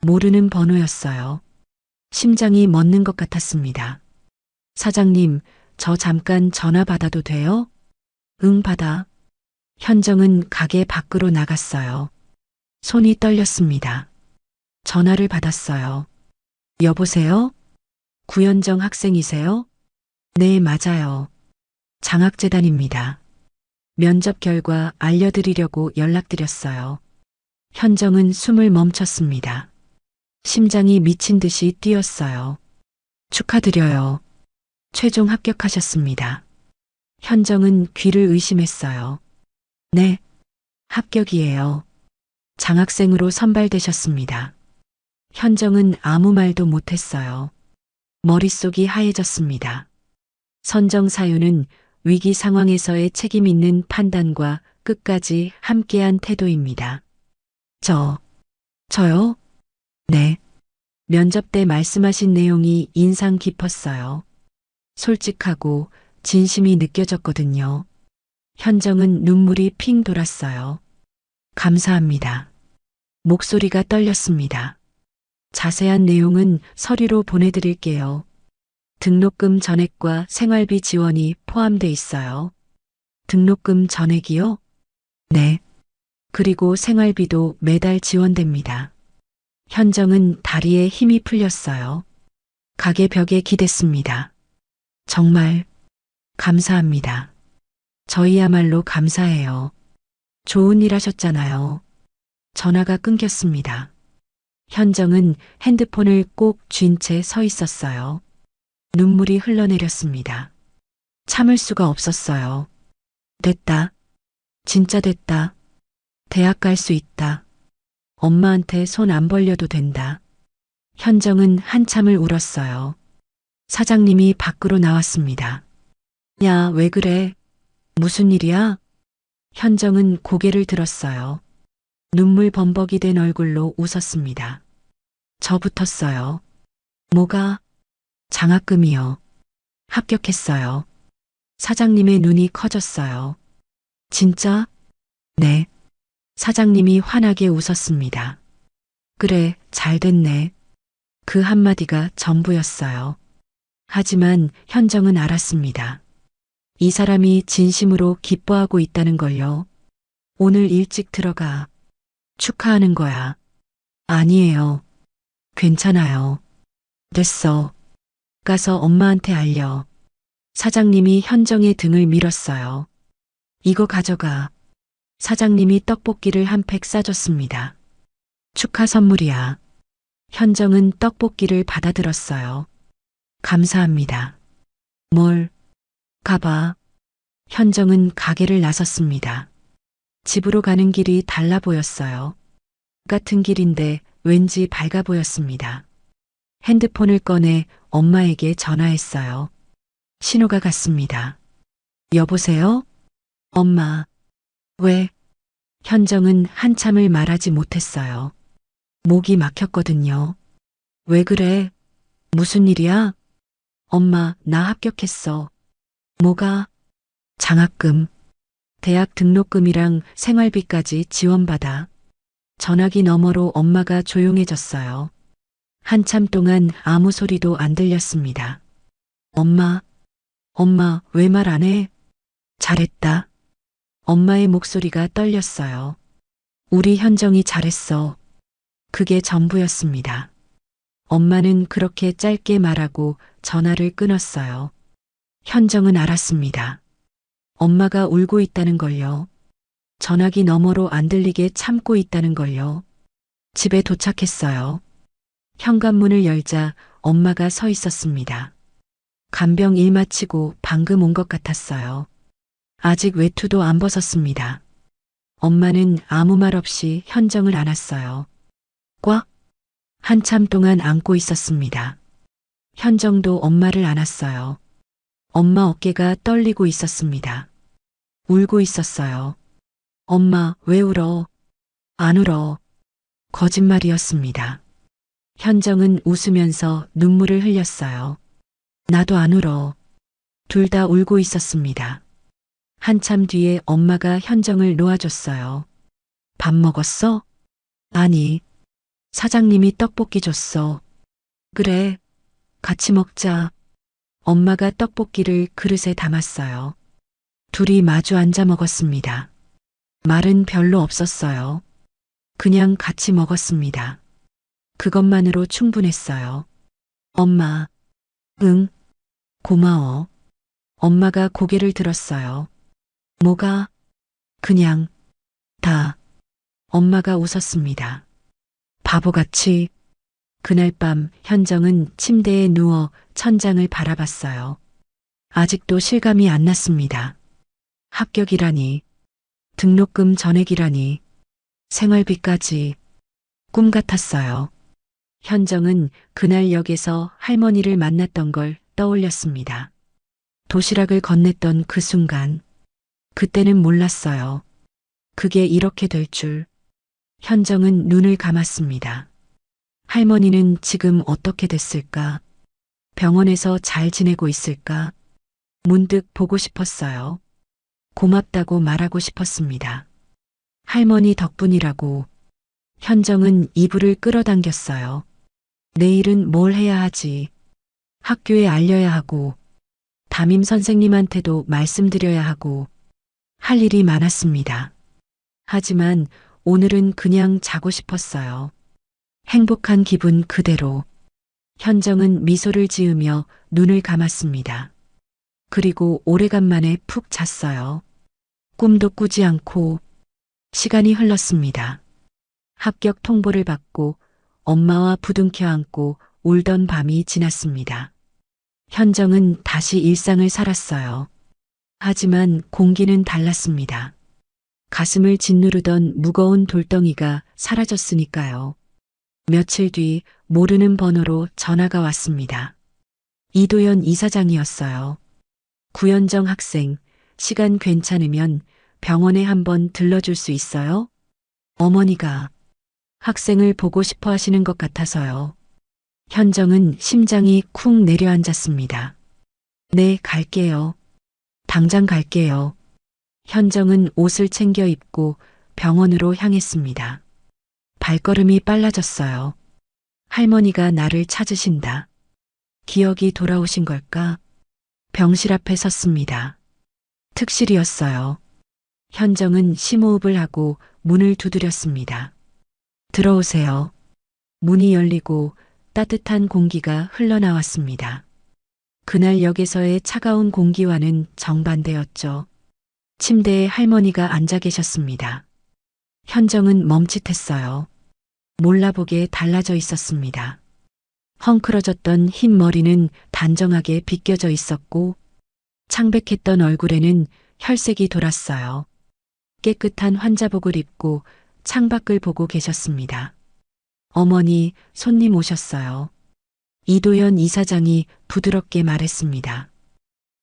모르는 번호였어요. 심장이 멎는 것 같았습니다. 사장님, 저 잠깐 전화 받아도 돼요? 응, 받아. 현정은 가게 밖으로 나갔어요. 손이 떨렸습니다. 전화를 받았어요. 여보세요? 구현정 학생이세요? 네, 맞아요. 장학재단입니다. 면접 결과 알려드리려고 연락드렸어요. 현정은 숨을 멈췄습니다. 심장이 미친 듯이 뛰었어요. 축하드려요. 최종 합격하셨습니다. 현정은 귀를 의심했어요. 네, 합격이에요. 장학생으로 선발되셨습니다. 현정은 아무 말도 못했어요. 머릿속이 하얘졌습니다. 선정 사유는 위기 상황에서의 책임 있는 판단과 끝까지 함께한 태도입니다. 저요? 네. 면접 때 말씀하신 내용이 인상 깊었어요. 솔직하고 진심이 느껴졌거든요. 현정은 눈물이 핑 돌았어요. 감사합니다. 목소리가 떨렸습니다. 자세한 내용은 서류로 보내드릴게요. 등록금 전액과 생활비 지원이 포함돼 있어요. 등록금 전액이요? 네. 그리고 생활비도 매달 지원됩니다. 현정은 다리에 힘이 풀렸어요. 가게 벽에 기댔습니다. 정말 감사합니다. 저희야말로 감사해요. 좋은 일 하셨잖아요. 전화가 끊겼습니다. 현정은 핸드폰을 꼭 쥔 채 서 있었어요. 눈물이 흘러내렸습니다. 참을 수가 없었어요. 됐다. 진짜 됐다. 대학 갈 수 있다. 엄마한테 손 안 벌려도 된다. 현정은 한참을 울었어요. 사장님이 밖으로 나왔습니다. 야, 왜 그래? 무슨 일이야? 현정은 고개를 들었어요. 눈물 범벅이 된 얼굴로 웃었습니다. 저 붙었어요. 뭐가? 장학금이요. 합격했어요. 사장님의 눈이 커졌어요. 진짜? 네. 사장님이 환하게 웃었습니다. 그래, 잘 됐네. 그 한마디가 전부였어요. 하지만 현정은 알았습니다. 이 사람이 진심으로 기뻐하고 있다는 걸요. 오늘 일찍 들어가. 축하하는 거야. 아니에요. 괜찮아요. 됐어. 가서 엄마한테 알려. 사장님이 현정의 등을 밀었어요. 이거 가져가. 사장님이 떡볶이를 한 팩 싸줬습니다. 축하 선물이야. 현정은 떡볶이를 받아들었어요. 감사합니다. 뭘? 가봐. 현정은 가게를 나섰습니다. 집으로 가는 길이 달라 보였어요. 같은 길인데 왠지 밝아 보였습니다. 핸드폰을 꺼내 엄마에게 전화했어요. 신호가 갔습니다. 여보세요? 엄마. 왜? 현정은 한참을 말하지 못했어요. 목이 막혔거든요. 왜 그래? 무슨 일이야? 엄마, 나 합격했어. 뭐가? 장학금. 대학 등록금이랑 생활비까지 지원받아. 전화기 너머로 엄마가 조용해졌어요. 한참 동안 아무 소리도 안 들렸습니다. 엄마, 왜 말 안 해? 잘했다. 엄마의 목소리가 떨렸어요. 우리 현정이 잘했어. 그게 전부였습니다. 엄마는 그렇게 짧게 말하고 전화를 끊었어요. 현정은 알았습니다. 엄마가 울고 있다는 걸요. 전화기 너머로 안 들리게 참고 있다는 걸요. 집에 도착했어요. 현관문을 열자 엄마가 서 있었습니다. 간병 일 마치고 방금 온 것 같았어요. 아직 외투도 안 벗었습니다. 엄마는 아무 말 없이 현정을 안았어요. 꽉! 한참 동안 안고 있었습니다. 현정도 엄마를 안았어요. 엄마 어깨가 떨리고 있었습니다. 울고 있었어요. 엄마, 왜 울어? 안 울어. 거짓말이었습니다. 현정은 웃으면서 눈물을 흘렸어요. 나도 안 울어. 둘 다 울고 있었습니다. 한참 뒤에 엄마가 현정을 놓아줬어요. 밥 먹었어? 아니. 사장님이 떡볶이 줬어. 그래. 같이 먹자. 엄마가 떡볶이를 그릇에 담았어요. 둘이 마주 앉아 먹었습니다. 말은 별로 없었어요. 그냥 같이 먹었습니다. 그것만으로 충분했어요. 엄마. 응. 고마워. 엄마가 고개를 들었어요. 뭐가? 그냥. 다. 엄마가 웃었습니다. 바보같이. 그날 밤 현정은 침대에 누워 천장을 바라봤어요. 아직도 실감이 안 났습니다. 합격이라니. 등록금 전액이라니. 생활비까지. 꿈 같았어요. 현정은 그날 역에서 할머니를 만났던 걸 떠올렸습니다. 도시락을 건넸던 그 순간. 그때는 몰랐어요. 그게 이렇게 될 줄. 현정은 눈을 감았습니다. 할머니는 지금 어떻게 됐을까? 병원에서 잘 지내고 있을까? 문득 보고 싶었어요. 고맙다고 말하고 싶었습니다. 할머니 덕분이라고. 현정은 이불을 끌어당겼어요. 내일은 뭘 해야 하지? 학교에 알려야 하고, 담임 선생님한테도 말씀드려야 하고, 할 일이 많았습니다. 하지만 오늘은 그냥 자고 싶었어요. 행복한 기분 그대로. 현정은 미소를 지으며 눈을 감았습니다. 그리고 오래간만에 푹 잤어요. 꿈도 꾸지 않고. 시간이 흘렀습니다. 합격 통보를 받고 엄마와 부둥켜 안고 울던 밤이 지났습니다. 현정은 다시 일상을 살았어요. 하지만 공기는 달랐습니다. 가슴을 짓누르던 무거운 돌덩이가 사라졌으니까요. 며칠 뒤 모르는 번호로 전화가 왔습니다. 이도현 이사장이었어요. 구현정 학생, 시간 괜찮으면 병원에 한번 들러줄 수 있어요? 어머니가 학생을 보고 싶어 하시는 것 같아서요. 현정은 심장이 쿵 내려앉았습니다. 네, 갈게요. 당장 갈게요. 현정은 옷을 챙겨 입고 병원으로 향했습니다. 발걸음이 빨라졌어요. 할머니가 나를 찾으신다. 기억이 돌아오신 걸까? 병실 앞에 섰습니다. 특실이었어요. 현정은 심호흡을 하고 문을 두드렸습니다. 들어오세요. 문이 열리고 따뜻한 공기가 흘러나왔습니다. 그날 역에서의 차가운 공기와는 정반대였죠. 침대에 할머니가 앉아 계셨습니다. 현정은 멈칫했어요. 몰라보게 달라져 있었습니다. 헝클어졌던 흰 머리는 단정하게 빗겨져 있었고 창백했던 얼굴에는 혈색이 돌았어요. 깨끗한 환자복을 입고 창밖을 보고 계셨습니다. 어머니, 손님 오셨어요. 이도현 이사장이 부드럽게 말했습니다.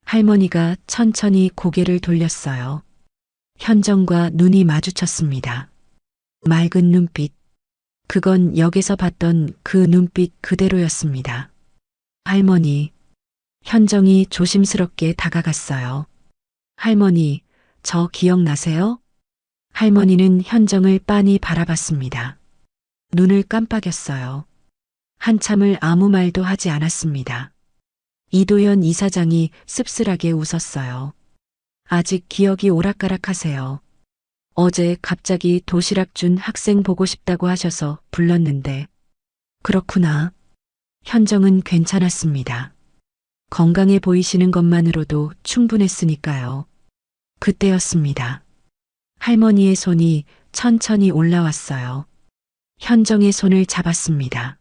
할머니가 천천히 고개를 돌렸어요. 현정과 눈이 마주쳤습니다. 맑은 눈빛. 그건 역에서 봤던 그 눈빛 그대로였습니다. 할머니. 현정이 조심스럽게 다가갔어요. 할머니, 저 기억나세요? 할머니는 현정을 빤히 바라봤습니다. 눈을 깜빡였어요. 한참을 아무 말도 하지 않았습니다. 이도현 이사장이 씁쓸하게 웃었어요. 아직 기억이 오락가락하세요. 어제 갑자기 도시락 준 학생 보고 싶다고 하셔서 불렀는데. 그렇구나. 현정은 괜찮았습니다. 건강해 보이시는 것만으로도 충분했으니까요. 그때였습니다. 할머니의 손이 천천히 올라왔어요. 현정의 손을 잡았습니다.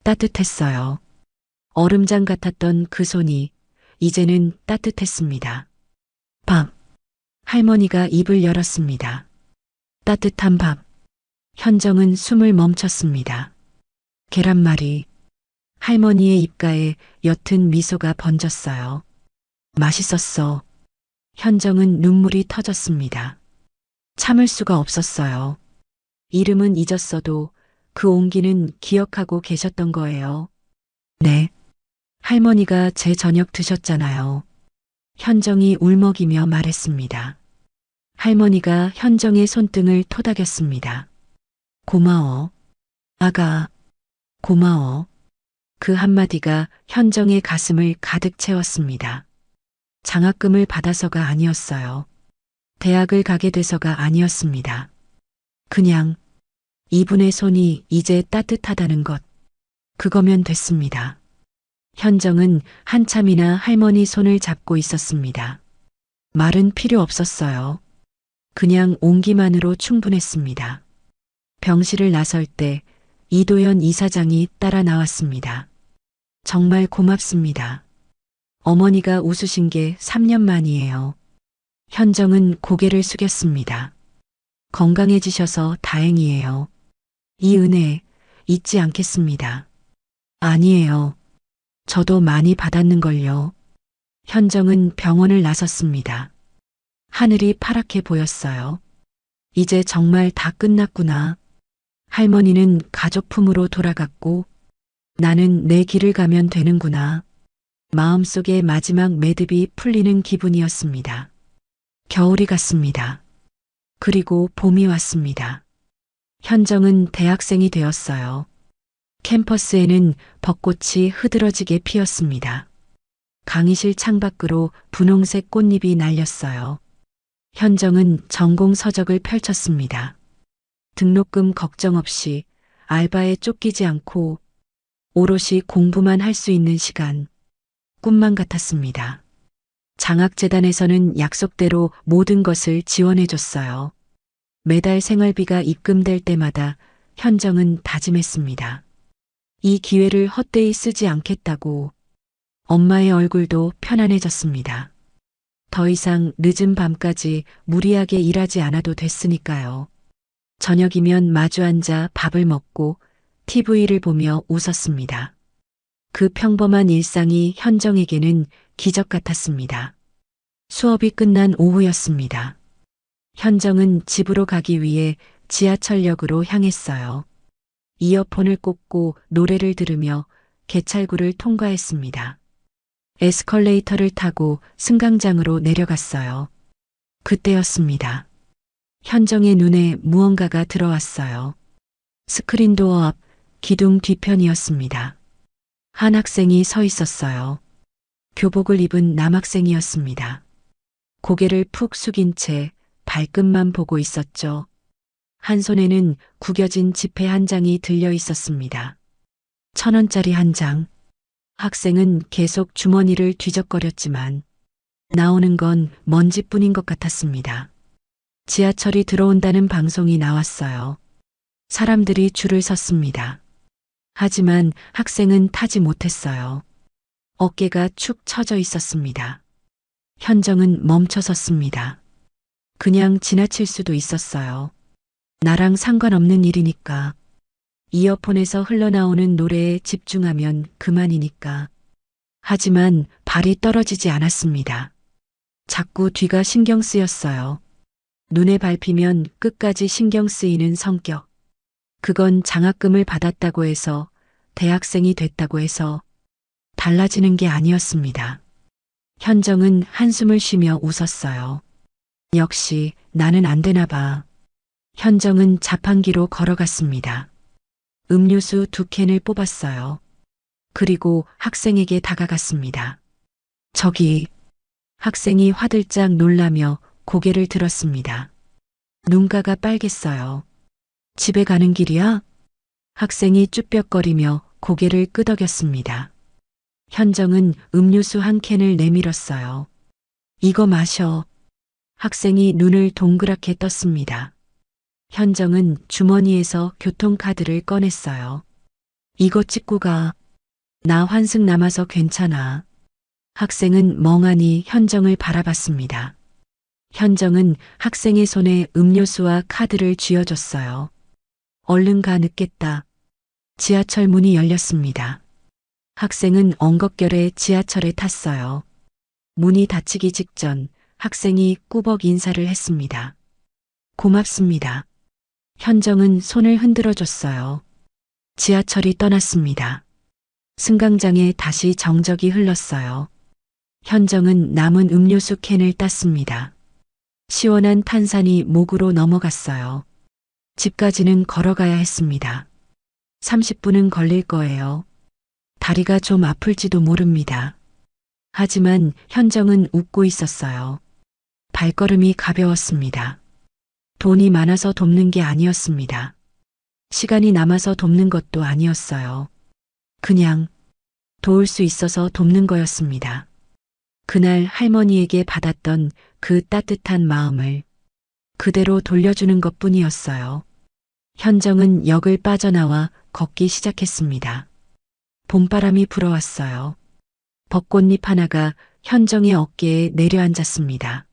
따뜻했어요. 얼음장 같았던 그 손이 이제는 따뜻했습니다. 밥. 할머니가 입을 열었습니다. 따뜻한 밥. 현정은 숨을 멈췄습니다. 계란말이. 할머니의 입가에 옅은 미소가 번졌어요. 맛있었어. 현정은 눈물이 터졌습니다. 참을 수가 없었어요. 이름은 잊었어도 그 온기는 기억하고 계셨던 거예요. 네. 할머니가 제 저녁 드셨잖아요. 현정이 울먹이며 말했습니다. 할머니가 현정의 손등을 토닥였습니다. 고마워. 아가. 고마워. 그 한마디가 현정의 가슴을 가득 채웠습니다. 장학금을 받아서가 아니었어요. 대학을 가게 돼서가 아니었습니다. 그냥 이분의 손이 이제 따뜻하다는 것. 그거면 됐습니다. 현정은 한참이나 할머니 손을 잡고 있었습니다. 말은 필요 없었어요. 그냥 온기만으로 충분했습니다. 병실을 나설 때 이도현 이사장이 따라 나왔습니다. 정말 고맙습니다. 어머니가 웃으신 게 3년 만이에요. 현정은 고개를 숙였습니다. 건강해지셔서 다행이에요. 이 은혜 잊지 않겠습니다. 아니에요. 저도 많이 받았는걸요. 현정은 병원을 나섰습니다. 하늘이 파랗게 보였어요. 이제 정말 다 끝났구나. 할머니는 가족품으로 돌아갔고 나는 내 길을 가면 되는구나. 마음속에 마지막 매듭이 풀리는 기분이었습니다. 겨울이 갔습니다. 그리고 봄이 왔습니다. 현정은 대학생이 되었어요. 캠퍼스에는 벚꽃이 흐드러지게 피었습니다. 강의실 창밖으로 분홍색 꽃잎이 날렸어요. 현정은 전공 서적을 펼쳤습니다. 등록금 걱정 없이 알바에 쫓기지 않고 오롯이 공부만 할 수 있는 시간. 꿈만 같았습니다. 장학재단에서는 약속대로 모든 것을 지원해줬어요. 매달 생활비가 입금될 때마다 현정은 다짐했습니다. 이 기회를 헛되이 쓰지 않겠다고. 엄마의 얼굴도 편안해졌습니다. 더 이상 늦은 밤까지 무리하게 일하지 않아도 됐으니까요. 저녁이면 마주 앉아 밥을 먹고 TV를 보며 웃었습니다. 그 평범한 일상이 현정에게는 기적 같았습니다. 수업이 끝난 오후였습니다. 현정은 집으로 가기 위해 지하철역으로 향했어요. 이어폰을 꽂고 노래를 들으며 개찰구를 통과했습니다. 에스컬레이터를 타고 승강장으로 내려갔어요. 그때였습니다. 현정의 눈에 무언가가 들어왔어요. 스크린도어 앞 기둥 뒤편이었습니다. 한 학생이 서 있었어요. 교복을 입은 남학생이었습니다. 고개를 푹 숙인 채 발끝만 보고 있었죠. 한 손에는 구겨진 지폐 한 장이 들려 있었습니다. 1,000원짜리 한 장. 학생은 계속 주머니를 뒤적거렸지만 나오는 건 먼지뿐인 것 같았습니다. 지하철이 들어온다는 방송이 나왔어요. 사람들이 줄을 섰습니다. 하지만 학생은 타지 못했어요. 어깨가 축 처져 있었습니다. 현정은 멈춰 섰습니다. 그냥 지나칠 수도 있었어요. 나랑 상관없는 일이니까. 이어폰에서 흘러나오는 노래에 집중하면 그만이니까. 하지만 발이 떨어지지 않았습니다. 자꾸 뒤가 신경 쓰였어요. 눈에 밟히면 끝까지 신경 쓰이는 성격. 그건 장학금을 받았다고 해서, 대학생이 됐다고 해서 달라지는 게 아니었습니다. 현정은 한숨을 쉬며 웃었어요. 역시 나는 안 되나 봐. 현정은 자판기로 걸어갔습니다. 음료수 2캔을 뽑았어요. 그리고 학생에게 다가갔습니다. 저기, 학생이 화들짝 놀라며 고개를 들었습니다. 눈가가 빨갰어요. 집에 가는 길이야? 학생이 쭈뼛거리며 고개를 끄덕였습니다. 현정은 음료수 1캔을 내밀었어요. 이거 마셔. 학생이 눈을 동그랗게 떴습니다. 현정은 주머니에서 교통카드를 꺼냈어요. 이거 찍고 가. 나 환승 남아서 괜찮아. 학생은 멍하니 현정을 바라봤습니다. 현정은 학생의 손에 음료수와 카드를 쥐어줬어요. 얼른 가, 늦겠다. 지하철 문이 열렸습니다. 학생은 엉겁결에 지하철에 탔어요. 문이 닫히기 직전 학생이 꾸벅 인사를 했습니다. 고맙습니다. 현정은 손을 흔들어 줬어요. 지하철이 떠났습니다. 승강장에 다시 정적이 흘렀어요. 현정은 남은 음료수 캔을 땄습니다. 시원한 탄산이 목으로 넘어갔어요. 집까지는 걸어가야 했습니다. 30분은 걸릴 거예요. 다리가 좀 아플지도 모릅니다. 하지만 현정은 웃고 있었어요. 발걸음이 가벼웠습니다. 돈이 많아서 돕는 게 아니었습니다. 시간이 남아서 돕는 것도 아니었어요. 그냥 도울 수 있어서 돕는 거였습니다. 그날 할머니에게 받았던 그 따뜻한 마음을 그대로 돌려주는 것뿐이었어요. 현정은 역을 빠져나와 걷기 시작했습니다. 봄바람이 불어왔어요. 벚꽃잎 하나가 현정의 어깨에 내려앉았습니다.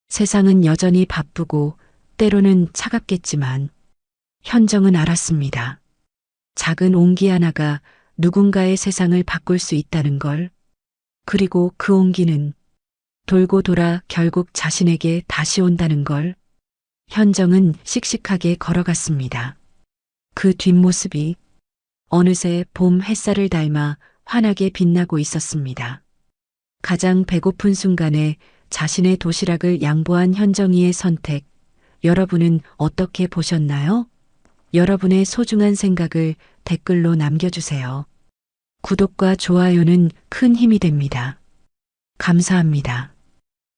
세상은 여전히 바쁘고 때로는 차갑겠지만 현정은 알았습니다. 작은 온기 하나가 누군가의 세상을 바꿀 수 있다는 걸. 그리고 그 온기는 돌고 돌아 결국 자신에게 다시 온다는 걸. 현정은 씩씩하게 걸어갔습니다. 그 뒷모습이 어느새 봄 햇살을 닮아 환하게 빛나고 있었습니다. 가장 배고픈 순간에 자신의 도시락을 양보한 현정이의 선택, 여러분은 어떻게 보셨나요? 여러분의 소중한 생각을 댓글로 남겨주세요. 구독과 좋아요는 큰 힘이 됩니다. 감사합니다.